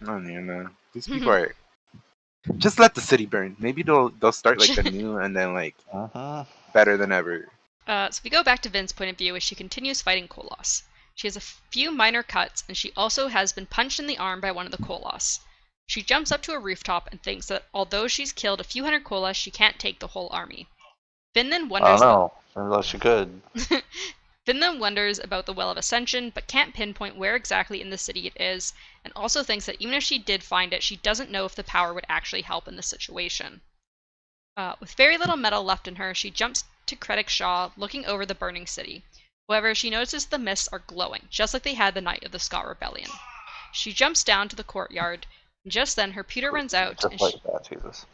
S3: I don't even know. These people are... Just let the city burn. Maybe they'll start, like, anew, and then, like, better than ever.
S1: So we go back to Vin's point of view as she continues fighting Kolos. She has a few minor cuts, and she also has been punched in the arm by one of the Kolos. She jumps up to a rooftop and thinks that although she's killed a few hundred Kolos, she can't take the whole army. Vin then wonders...
S2: Oh no, unless she could.
S1: Vin then wonders about the Well of Ascension, but can't pinpoint where exactly in the city it is, and also thinks that even if she did find it, she doesn't know if the power would actually help in the situation. With very little metal left in her, she jumps to Krennic Shaw, looking over the burning city. However, she notices the mists are glowing, just like they had the night of the Scott Rebellion. She jumps down to the courtyard, and just then her pewter runs out.
S2: Just like that, Jesus.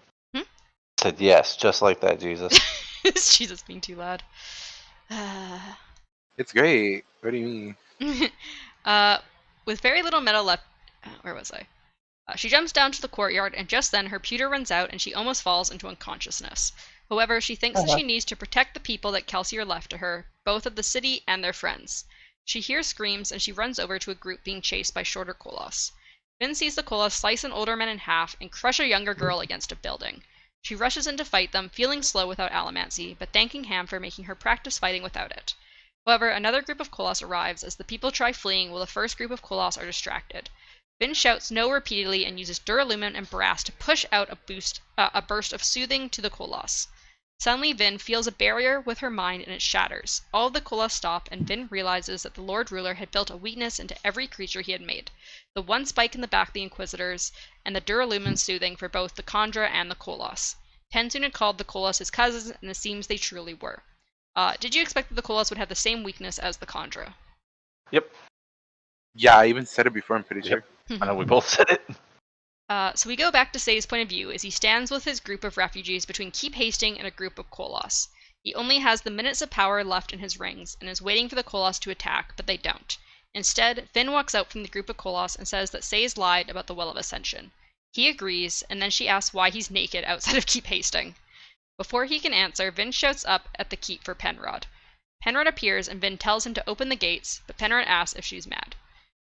S2: Said yes, just like that, Jesus.
S1: Is Jesus being too loud?
S3: It's great. What do you mean?
S1: With very little metal left... where was I? She jumps down to the courtyard, and just then her pewter runs out and she almost falls into unconsciousness. However, she thinks that she needs to protect the people that Kelsier left to her, both of the city and their friends. She hears screams, and she runs over to a group being chased by shorter Kolos. Vin sees the Kolos slice an older man in half and crush a younger girl against a building. She rushes in to fight them, feeling slow without Allomancy, but thanking Ham for making her practice fighting without it. However, another group of Kolos arrives as the people try fleeing while the first group of Kolos are distracted. Vin shouts no repeatedly and uses Duralumin and Brass to push out a burst of soothing to the Kolos. Suddenly, Vin feels a barrier with her mind and it shatters. All of the Kolos stop, and Vin realizes that the Lord Ruler had built a weakness into every creature he had made. The one spike in the back of the Inquisitors, and the Duralumin soothing for both the Kandra and the Kolos. Pensoon had called the Kolas his cousins, and it seems they truly were. Did you expect that the Kolas would have the same weakness as the Khandra?
S2: Yep.
S3: Yeah, I even said it before, I'm pretty
S2: Yep.
S3: sure.
S2: I know we both said it.
S1: So we go back to Say's point of view as he stands with his group of refugees between Keep Hasting and a group of Kolas. He only has the minutes of power left in his rings and is waiting for the Kolas to attack, but they don't. Instead, Finn walks out from the group of Kolas and says that Say's lied about the Well of Ascension. He agrees, and then she asks why he's naked outside of Keep Hasting. Before he can answer, Vin shouts up at the keep for Penrod. Penrod appears and Vin tells him to open the gates, but Penrod asks if she's mad.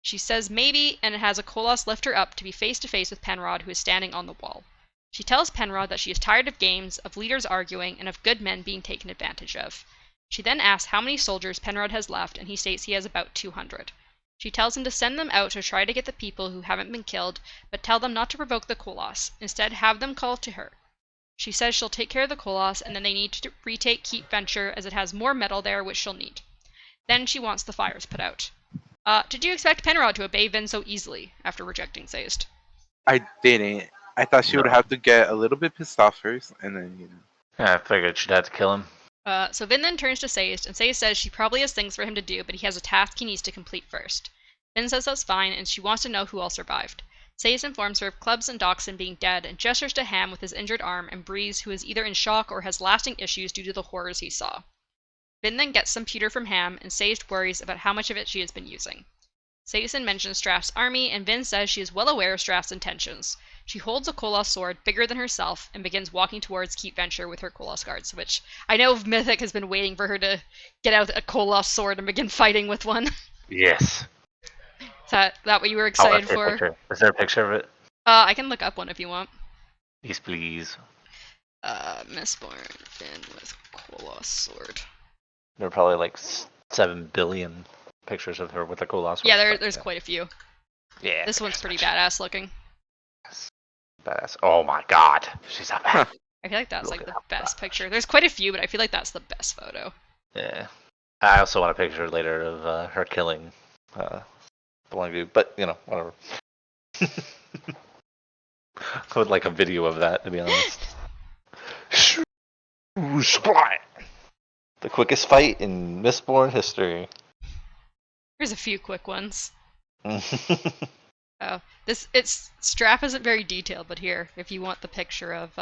S1: She says maybe, and has a Kolos lift her up to be face to face with Penrod, who is standing on the wall. She tells Penrod that she is tired of games, of leaders arguing, and of good men being taken advantage of. She then asks how many soldiers Penrod has left, and he states he has about 200. She tells him to send them out to try to get the people who haven't been killed, but tell them not to provoke the Kolos. Instead, have them call to her. She says she'll take care of the Kolos, and then they need to retake Keep Venture, as it has more metal there, which she'll need. Then she wants the fires put out. Did you expect Penrod to obey Vin so easily after rejecting Sayst?
S3: I didn't. I thought she would have to get a little bit pissed off first, and then, you know.
S2: Yeah, I figured she'd have to kill him.
S1: So Vin then turns to Sayst, and Sayst says she probably has things for him to do, but he has a task he needs to complete first. Vin says that's fine, and she wants to know who all survived. Sayst informs her of Clubs and Doxson being dead, and gestures to Ham with his injured arm, and Breeze, who is either in shock or has lasting issues due to the horrors he saw. Vin then gets some pewter from Ham, and Sayst worries about how much of it she has been using. Sayst mentions Straff's army, and Vin says she is well aware of Straff's intentions. She holds a Kolos sword bigger than herself and begins walking towards Keep Venture with her Kolos guards, which I know Mythic has been waiting for her to get out a Kolos sword and begin fighting with one.
S2: Yes.
S1: Is that what you were excited for?
S2: Picture. Is there a picture of it?
S1: I can look up one if you want.
S2: Yes, please.
S1: Msitborn, Finn with Kolos sword.
S2: There are probably like 7 billion pictures of her with a Kolos sword.
S1: Yeah, there's quite a few.
S2: Yeah.
S1: This one's pretty badass looking.
S2: Badass. Oh my god. She's a badass.
S1: I feel like that's like the best picture. There's quite a few, but I feel like that's the best photo.
S2: Yeah. I also want a picture later of her killing the one dude, but you know, whatever. I would like a video of that, to be honest. The quickest fight in Mistborn history.
S1: There's a few quick ones. Straff isn't very detailed, but here, if you want the picture of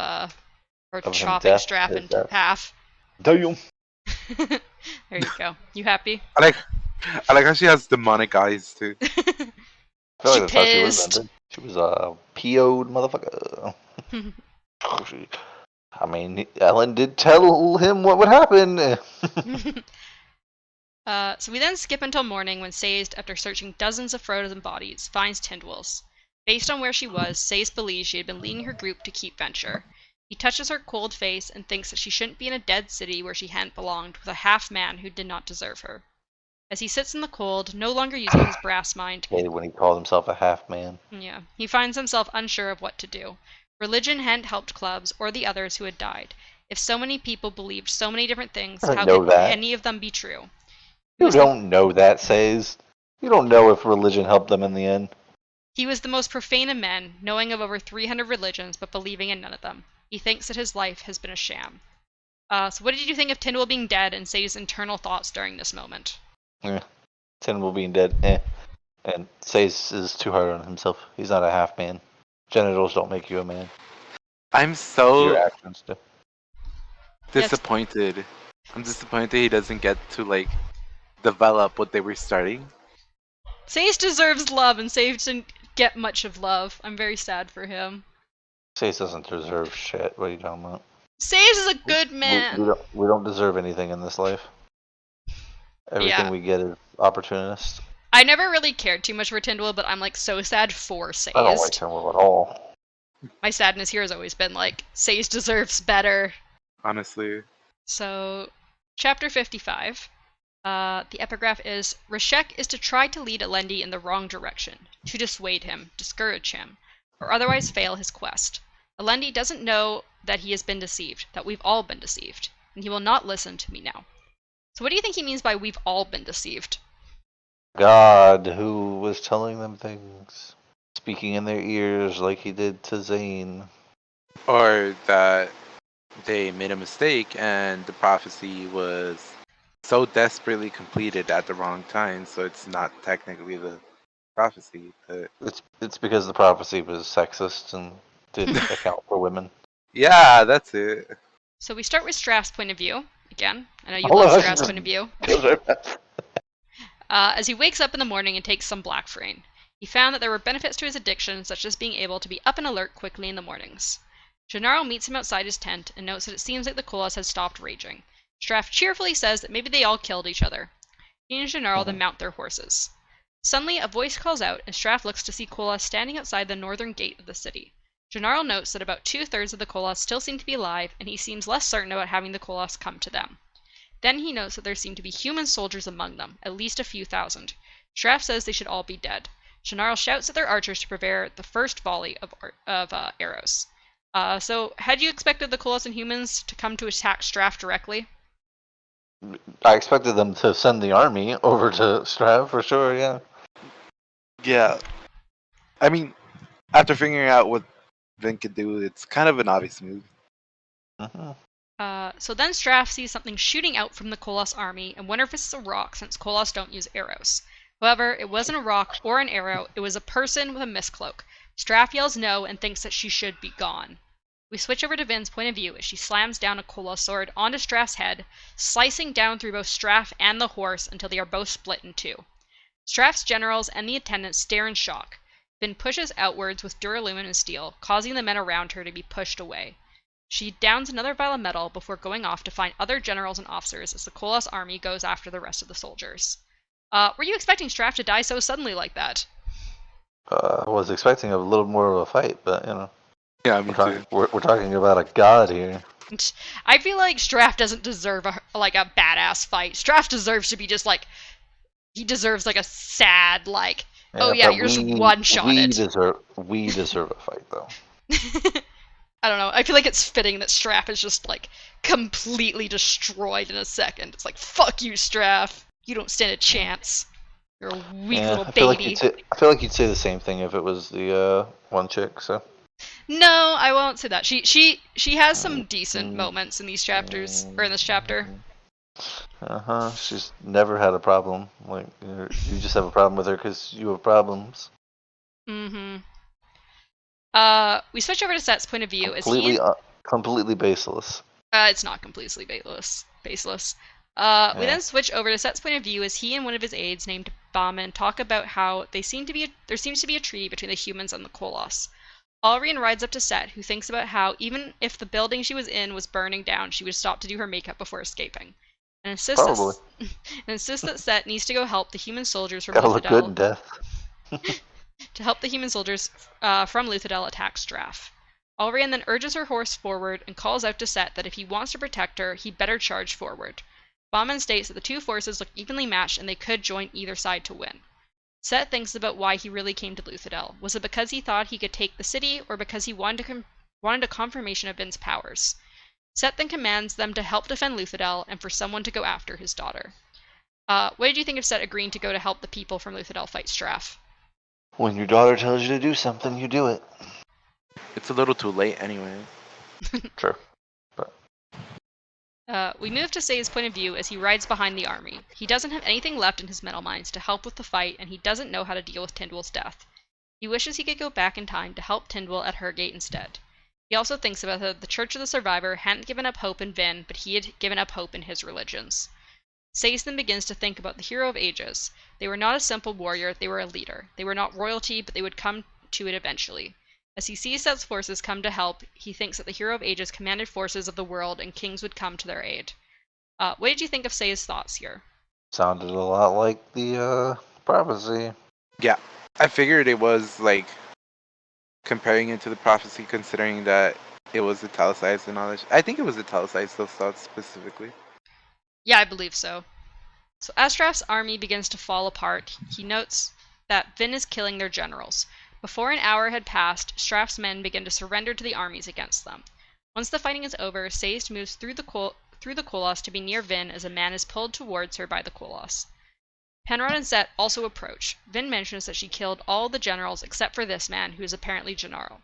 S1: chopping Straff into half.
S2: Damn.
S1: There you go. You happy?
S3: I like how she has demonic eyes too.
S2: I feel like that's how she was invented. She was a PO'd motherfucker. I mean, Ellen did tell him what would happen.
S1: So we then skip until morning when Sayst, after searching dozens of frozen bodies, finds Tindwell's. Based on where she was, Sayst believes she had been leading her group to Keep Venture. He touches her cold face and thinks that she shouldn't be in a dead city where she hadn't belonged with a half-man who did not deserve her. As he sits in the cold, no longer using his brass mind...
S2: When he called himself a half-man.
S1: Yeah, he finds himself unsure of what to do. Religion hadn't helped Clubs or the others who had died. If so many people believed so many different things, how could any of them be true?
S2: You don't know that, Says. You don't know if religion helped them in the end.
S1: He was the most profane of men, knowing of over 300 religions, but believing in none of them. He thinks that his life has been a sham. So what did you think of Tindwell being dead and Say's internal thoughts during this moment?
S2: Tindwell being dead, And Say's is too hard on himself. He's not a half-man. Genitals don't make you a man.
S3: I'm so
S2: Your actions do.
S3: disappointed. I'm disappointed he doesn't get to, like, develop what they were starting.
S1: Say's deserves love, and Say's didn't get much of love. I'm very sad for him.
S2: Say's doesn't deserve shit. What are you talking about?
S1: Say's is a good man.
S2: We don't deserve anything in this life. Everything we get is opportunist.
S1: I never really cared too much for Tindwell, but I'm like so sad for Say's.
S2: I don't like Tindwell at all.
S1: My sadness here has always been like, Say's deserves better.
S3: Honestly.
S1: So, chapter 55. The epigraph is, Reshek is to try to lead Alendi in the wrong direction, to dissuade him, discourage him, or otherwise fail his quest. Alendi doesn't know that he has been deceived, that we've all been deceived, and he will not listen to me now. So what do you think he means by we've all been deceived?
S2: God, who was telling them things, speaking in their ears like he did to Zane.
S3: Or that they made a mistake, and the prophecy was so desperately completed at the wrong time, so it's not technically the prophecy. But
S2: It's because the prophecy was sexist and didn't account for women.
S3: yeah, that's it.
S1: So we start with Straff's point of view. Again, I know you
S2: Hold
S1: love
S2: on,
S1: Straff's
S2: just
S1: point of view.
S2: goes right past.
S1: As he wakes up in the morning and takes some Blackfrain. He found that there were benefits to his addiction, such as being able to be up and alert quickly in the mornings. Gennaro meets him outside his tent and notes that it seems like the Kolas has stopped raging. Straff cheerfully says that maybe they all killed each other. He and Gennaro then mount their horses. Suddenly, a voice calls out, and Straff looks to see Kolas standing outside the northern gate of the city. Gennaro notes that about 2/3 of the Kolas still seem to be alive, and he seems less certain about having the Kolas come to them. Then he notes that there seem to be human soldiers among them, at least a few thousand. Straff says they should all be dead. Gennaro shouts at their archers to prepare the first volley of arrows. So, had you expected the Kolas and humans to come to attack Straff directly?
S2: I expected them to send the army over to Strav for sure. Yeah.
S3: Yeah, I mean, after figuring out what Vin could do, it's kind of an obvious move.
S2: Mm-hmm.
S1: So then Straff sees something shooting out from the Kolas army and wonders if it's a rock, since Kolas don't use arrows. However, it wasn't a rock or an arrow, it was a person with a mistcloak. Straff yells no and thinks that she should be gone. We switch over to Vin's point of view as she slams down a Kolas sword onto Straff's head, slicing down through both Straff and the horse until they are both split in two. Straff's generals and the attendants stare in shock. Vin pushes outwards with duralumin and steel, causing the men around her to be pushed away. She downs another vial of metal before going off to find other generals and officers as the Kolas army goes after the rest of the soldiers. Were you expecting Straff to die so suddenly like that?
S2: I was expecting a little more of a fight, but you know,
S3: Yeah, me too.
S2: we're talking about a god here.
S1: I feel like Straff doesn't deserve a badass fight. Straff deserves to be just like, he deserves like a sad like, oh yeah, you're just one-shotted.
S2: We deserve a fight though.
S1: I don't know. I feel like it's fitting that Straff is just like completely destroyed in a second. It's like, fuck you, Straff. You don't stand a chance. You're a weak little baby.
S2: I feel like you'd say the same thing if it was the one chick. So.
S1: No, I won't say that. She has some decent moments in these chapters, or in this chapter.
S2: She's never had a problem. Like you just have a problem with her because you have problems.
S1: Mm-hmm. We switch over to Set's point of view
S2: Completely baseless.
S1: It's not completely baseless. We then switch over to Set's point of view as he and one of his aides named Bauman talk about how there seems to be a treaty between the humans and the Kolos. Alrian rides up to Set, who thinks about how even if the building she was in was burning down, she would stop to do her makeup before escaping. And insists that Set needs to go help the human soldiers from
S2: Gotta look good in death.
S1: to help the human soldiers from Luthadel attack Straff. Alrian then urges her horse forward and calls out to Set that if he wants to protect her, he better charge forward. Bauman states that the two forces look evenly matched and they could join either side to win. Set thinks about why he really came to Luthadel. Was it because he thought he could take the city, or because he wanted a confirmation of Vin's powers? Set then commands them to help defend Luthadel and for someone to go after his daughter. What did you think of Set agreeing to go to help the people from Luthadel fight Straff?
S2: When your daughter tells you to do something, you do it.
S3: It's a little too late anyway.
S2: True.
S1: We move to Say's point of view as he rides behind the army. He doesn't have anything left in his metal mines to help with the fight, and he doesn't know how to deal with Tindwell's death. He wishes he could go back in time to help Tindwell at Hergate instead. He also thinks about how the Church of the Survivor hadn't given up hope in Vin, but he had given up hope in his religions. Say's then begins to think about the Hero of Ages. They were not a simple warrior, they were a leader. They were not royalty, but they would come to it eventually. As he sees Set's forces come to help, he thinks that the Hero of Ages commanded forces of the world and kings would come to their aid. What did you think of Say's thoughts here?
S2: Sounded a lot like the prophecy.
S3: Yeah, I figured it was like comparing it to the prophecy, considering that it was italicized and all that. I think it was italicized, those thoughts specifically.
S1: Yeah, I believe so. So as Straff's army begins to fall apart, he notes that Vin is killing their generals. Before an hour had passed, Straff's men begin to surrender to the armies against them. Once the fighting is over, Sayst moves through the Kolos to be near Vin as a man is pulled towards her by the Kolos. Penrod and Set also approach. Vin mentions that she killed all the generals except for this man, who is apparently Gennaro.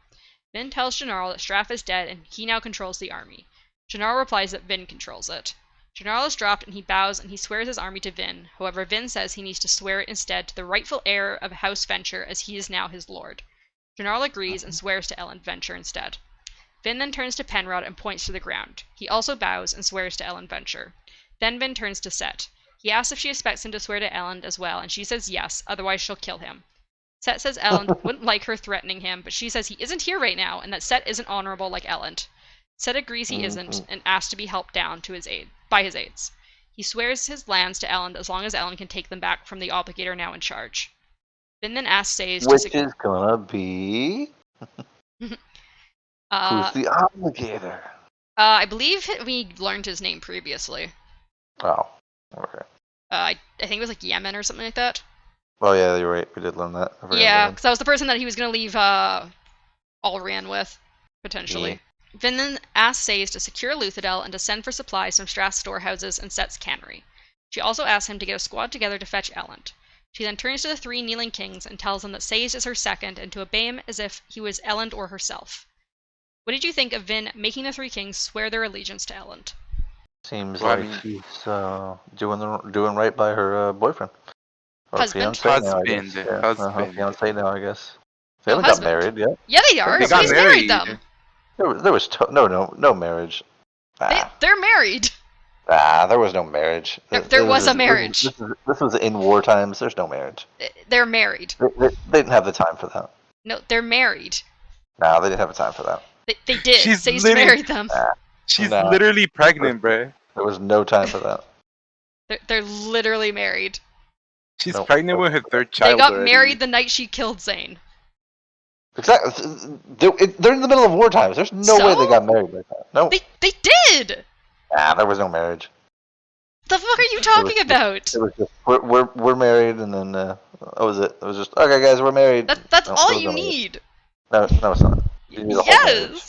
S1: Vin tells Gennaro that Straff is dead and he now controls the army. Gennaro replies that Vin controls it. Gennaro is dropped and he bows and he swears his army to Vin. However, Vin says he needs to swear it instead to the rightful heir of House Venture as he is now his lord. Gennaro agrees and swears to Ellen Venture instead. Vin then turns to Penrod and points to the ground. He also bows and swears to Ellen Venture. Then Vin turns to Set. He asks if she expects him to swear to Ellen as well, and she says yes, otherwise she'll kill him. Set says Ellen wouldn't like her threatening him, but she says he isn't here right now, and that Set isn't honorable like Ellen. Set agrees he isn't, and asks to be helped down to his aid by his aides. He swears his lands to Ellen as long as Ellen can take them back from the obligator now in charge. Vin then asks Sage
S2: Which is gonna be... Who's the obligator?
S1: I believe we learned his name previously.
S2: Oh, okay.
S1: I think it was like Yemen or something like that.
S2: Oh yeah, you're right. We did learn that.
S1: Yeah, because that was the person that he was going to leave Allrian with, potentially. Yeah. Vin then asks Sage to secure Luthadel and to send for supplies from Strath's storehouses and Set's cannery. She also asks him to get a squad together to fetch Elend. She then turns to the three kneeling kings and tells them that Sage is her second and to obey him as if he was Elend or herself. What did you think of Vin making the three kings swear their allegiance to Elend?
S2: Seems like she's doing right by her boyfriend. Or
S1: husband.
S2: Fiance now, I guess. They haven't got married yet.
S1: Yeah, they are.
S3: They
S1: Somebody's married them.
S2: There was no marriage.
S1: They're married.
S2: There was no marriage.
S1: There was a marriage.
S2: This was in war times. There's no marriage.
S1: They're married.
S2: They didn't have the time for that.
S1: No, they're married.
S2: Nah, they didn't have the time for that.
S1: They did. Sage married them.
S3: She's literally pregnant, bro.
S2: There was no time for that.
S1: They're literally married.
S3: She's pregnant with her third child.
S1: They got married the night she killed Zane.
S2: Exactly. They're in the middle of war times. There's no way they got married like that. No.
S1: They did.
S2: There was no marriage.
S1: The fuck are you talking about?
S2: It was just we're married, and then that was it. It was just okay, guys, we're married.
S1: That's all you need.
S2: No, it's not. You need a whole marriage.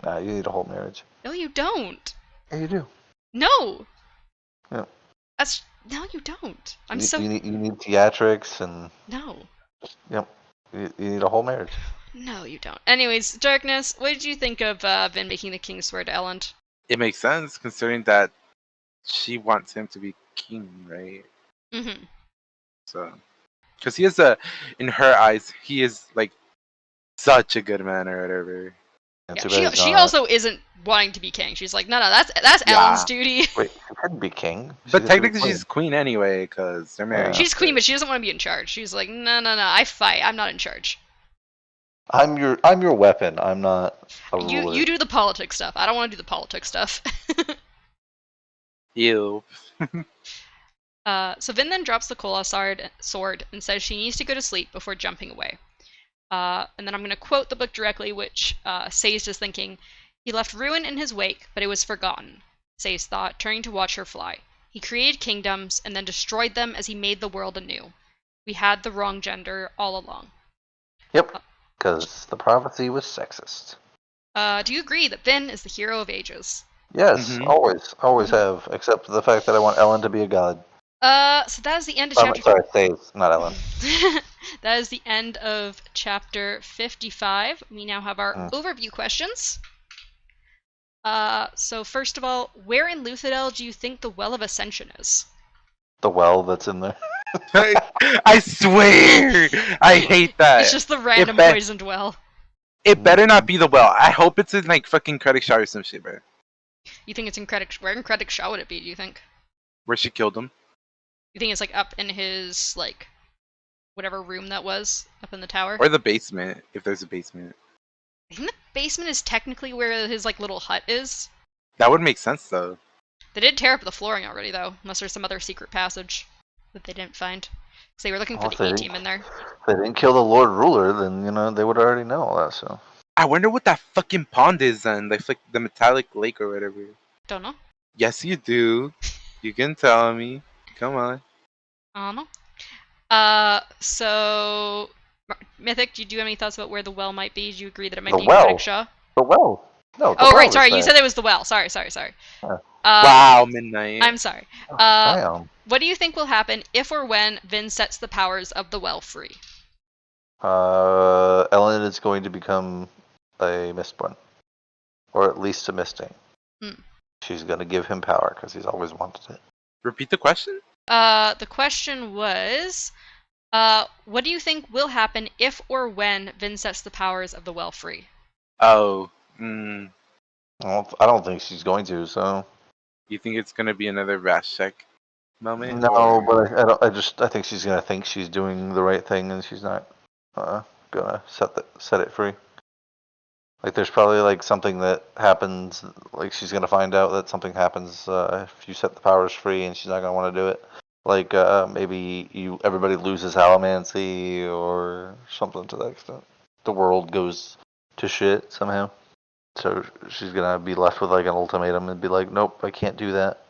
S1: Nah,
S2: you need a whole marriage.
S1: No, you don't.
S2: Yeah, you do.
S1: No.
S2: Yeah.
S1: No, you don't.
S2: You need theatrics and.
S1: No.
S2: Yep. You need a whole marriage.
S1: No, you don't. Anyways, Darkness, what did you think of Vin making the king swear to Elend?
S3: It makes sense, considering that she wants him to be king, right?
S1: Mm-hmm.
S3: So, because he is in her eyes, he is like such a good man or whatever.
S1: Yeah, she also isn't wanting to be king. She's like, no, that's Elend's duty.
S2: Wait, she couldn't be king.
S3: But technically, she's queen anyway, because they're married.
S1: She's queen, but she doesn't want to be in charge. She's like, no, I fight. I'm not in charge.
S2: I'm your weapon. I'm not a ruler.
S1: You do the politics stuff. I don't want to do the politics stuff.
S3: Ew.
S1: So Vin then drops the Kola sword and says she needs to go to sleep before jumping away. And then I'm going to quote the book directly, which Sazed is thinking, he left ruin in his wake, but it was forgotten, Sazed thought, turning to watch her fly. He created kingdoms and then destroyed them as he made the world anew. We had the wrong gender all along.
S2: Yep, because the prophecy was sexist.
S1: Do you agree that Vin is the hero of ages?
S2: Yes, always have, except for the fact that I want Ellen to be a god.
S1: So that is the end of chapter...
S2: Sorry, Sazed, not Ellen.
S1: That is the end of chapter 55. We now have our overview questions. So first of all, where in Luthadel do you think the Well of Ascension is?
S2: The well that's in there.
S3: I swear! I hate that.
S1: It's just the random poisoned well.
S3: It better not be the well. I hope it's in like fucking Credit Shaw or some shit, bro.
S1: You think it's in Credit... Where in Credit Shaw would it be, do you think?
S3: Where she killed him.
S1: You think it's like up in his, like, whatever room that was, up in the tower?
S3: Or the basement, if there's a basement.
S1: I think the basement is technically where his, like, little hut is.
S3: That would make sense, though.
S1: They did tear up the flooring already, though, unless there's some other secret passage that they didn't find. Because they were looking for the E-team in there.
S2: If they didn't kill the Lord Ruler, then, they would already know all that, so...
S3: I wonder what that fucking pond is then, like the metallic lake or whatever.
S1: Don't know.
S3: Yes, you do. You can tell me. Come on.
S1: I don't know. So... Mythic, do you have any thoughts about where the well might be? Do you agree that it might be in Credit Shaw?
S2: The well? No,
S1: oh, right, sorry, you said it was the well. Sorry.
S3: Wow, Midnight.
S1: I'm sorry. What do you think will happen if or when Vin sets the powers of the well free?
S2: Ellen is going to become a Mistborn. Or at least a Misting. she's gonna give him power because he's always wanted it.
S3: Repeat the question?
S1: The question was, what do you think will happen if or when Vin sets the powers of the well free?
S3: Oh,
S2: I don't think she's going to. So
S3: you think it's gonna be another Rashek moment?
S2: no,
S3: or...
S2: but I think she's gonna think she's doing the right thing, and she's not gonna set it free. Like there's probably like something that happens. Like she's gonna find out that something happens if you set the powers free, and she's not gonna want to do it. Like maybe everybody loses Halamancy or something to that extent. The world goes to shit somehow. So she's gonna be left with like an ultimatum and be like, nope, I can't do that.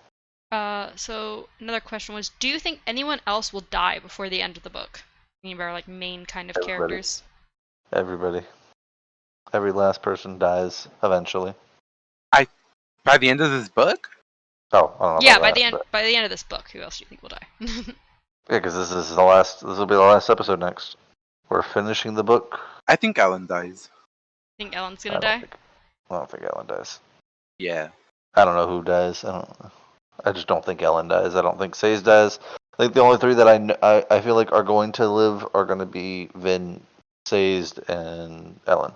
S1: So another question was, do you think anyone else will die before the end of the book? I mean, by like main kind of characters.
S2: Everybody. Every last person dies eventually.
S3: By the end of this book?
S2: Oh, I don't know.
S1: Yeah,
S2: about
S1: by the end of this book, who else do you think will die?
S2: Yeah, because this is the last. This will be the last episode next. We're finishing the book.
S3: I think Ellen dies.
S1: Think Ellen's gonna die?
S2: I don't think Ellen dies.
S3: Yeah.
S2: I don't know who dies. I just don't think Ellen dies. I don't think Sazed dies. I think the only three that I feel like are going to live are going to be Vin, Sazed, and Ellen.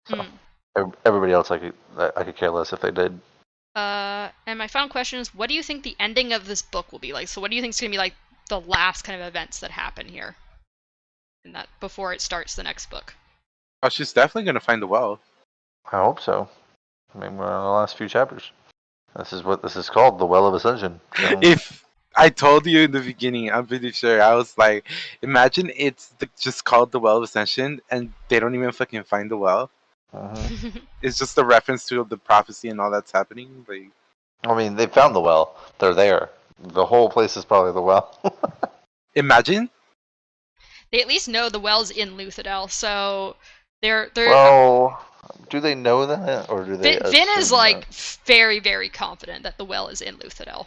S2: So everybody else, I could care less if they did.
S1: And my final question is, what do you think the ending of this book will be like? So what do you think is gonna be like the last kind of events that happen here, in that before it starts the next book?
S3: Oh, she's definitely gonna find the well.
S2: I hope so. I mean, we're on the last few chapters. This is what this is called, the Well of Ascension. So.
S3: If I told you in the beginning, I'm pretty sure. I was like, imagine it's just called the Well of Ascension, and they don't even fucking find the well. It's just a reference to the prophecy and all that's happening. Like,
S2: I mean, they found the well. They're there. The whole place is probably the well.
S3: imagine.
S1: They at least know the well's in Luthadel, so they're.
S2: Well, do they know that, or do they?
S1: Vin is like
S2: that?
S1: very, very confident that the well is in Luthadel.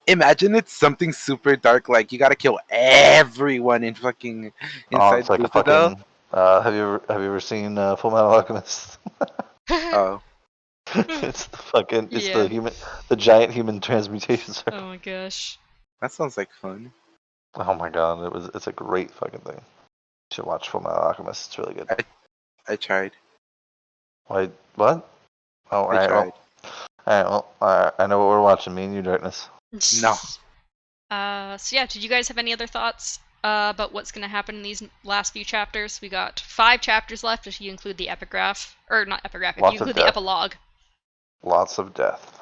S3: Imagine it's something super dark, like you gotta kill everyone in fucking inside
S2: it's like
S3: Luthadel.
S2: a fucking. Have you ever seen Full Metal Alchemist?
S3: Oh.
S2: It's the giant human transmutation circle.
S1: Oh my gosh.
S3: That sounds like fun.
S2: Oh my god, it's a great fucking thing. You should watch Full Metal Alchemist. It's really good.
S3: I tried.
S2: Wait, what? Oh,
S3: I tried.
S2: I know what we're watching. Me and you, Darkness.
S3: No.
S1: So yeah, did you guys have any other thoughts about what's going to happen in these last few chapters? We got 5 chapters left if you include the epigraph, or not epigraph, if you include the epilogue.
S2: Lots of death.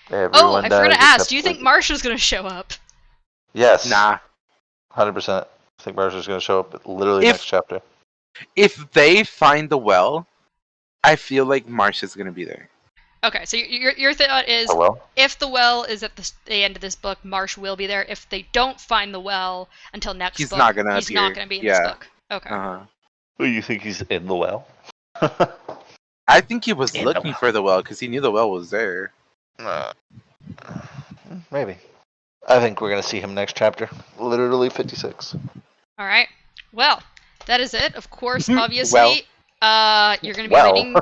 S1: I forgot to ask. Do you think Marsha's going to show up?
S2: Yes.
S3: Nah.
S2: 100%. I think Marsha's going to show up literally next chapter.
S3: If they find the well, I feel like Marsha's going to be there.
S1: Okay, so your thought is, if the well is at the end of this book, Marsh will be there. If they don't find the well until next book, he's not going to be in this book. Okay.
S2: Well, you think he's in the well?
S3: I think he was looking for the well because he knew the well was there.
S2: Maybe. I think we're going to see him next chapter. Literally 56.
S1: All right. Well, that is it. Of course, obviously, you're going to be reading...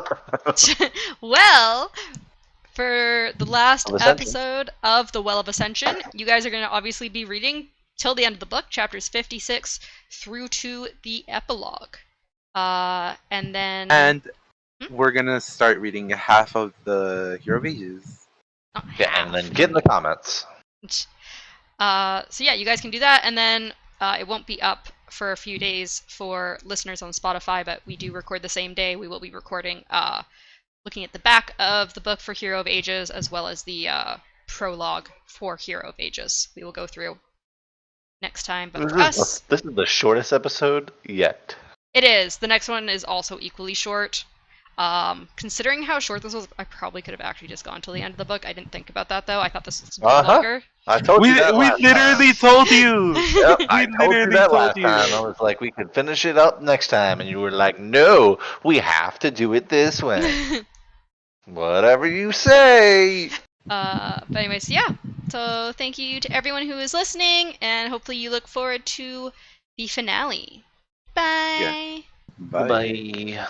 S1: for the last episode of The Well of Ascension, you guys are going to obviously be reading till the end of the book, chapters 56 through to the epilogue. And then... And
S3: we're going to start reading half of the Hero of Ages.
S2: And then get in the comments.
S1: So yeah, you guys can do that, and then it won't be up for a few days for listeners on Spotify, but we do record the same day. We will be recording, looking at the back of the book for Hero of Ages, as well as the prologue for Hero of Ages. We will go through next time, but for us...
S2: This is the shortest episode yet.
S1: It is. The next one is also equally short. Considering how short this was, I probably could have actually just gone till the end of the book. I didn't think about that, though. I thought this was longer.
S2: I told you that
S3: we literally told you.
S2: Yep, I told you that last time. I was like, we could finish it up next time, and you were like, no, we have to do it this way. Whatever you say.
S1: But anyways, yeah. So thank you to everyone who is listening, and hopefully you look forward to the finale. Bye.
S3: Yeah. Bye.
S2: Bye.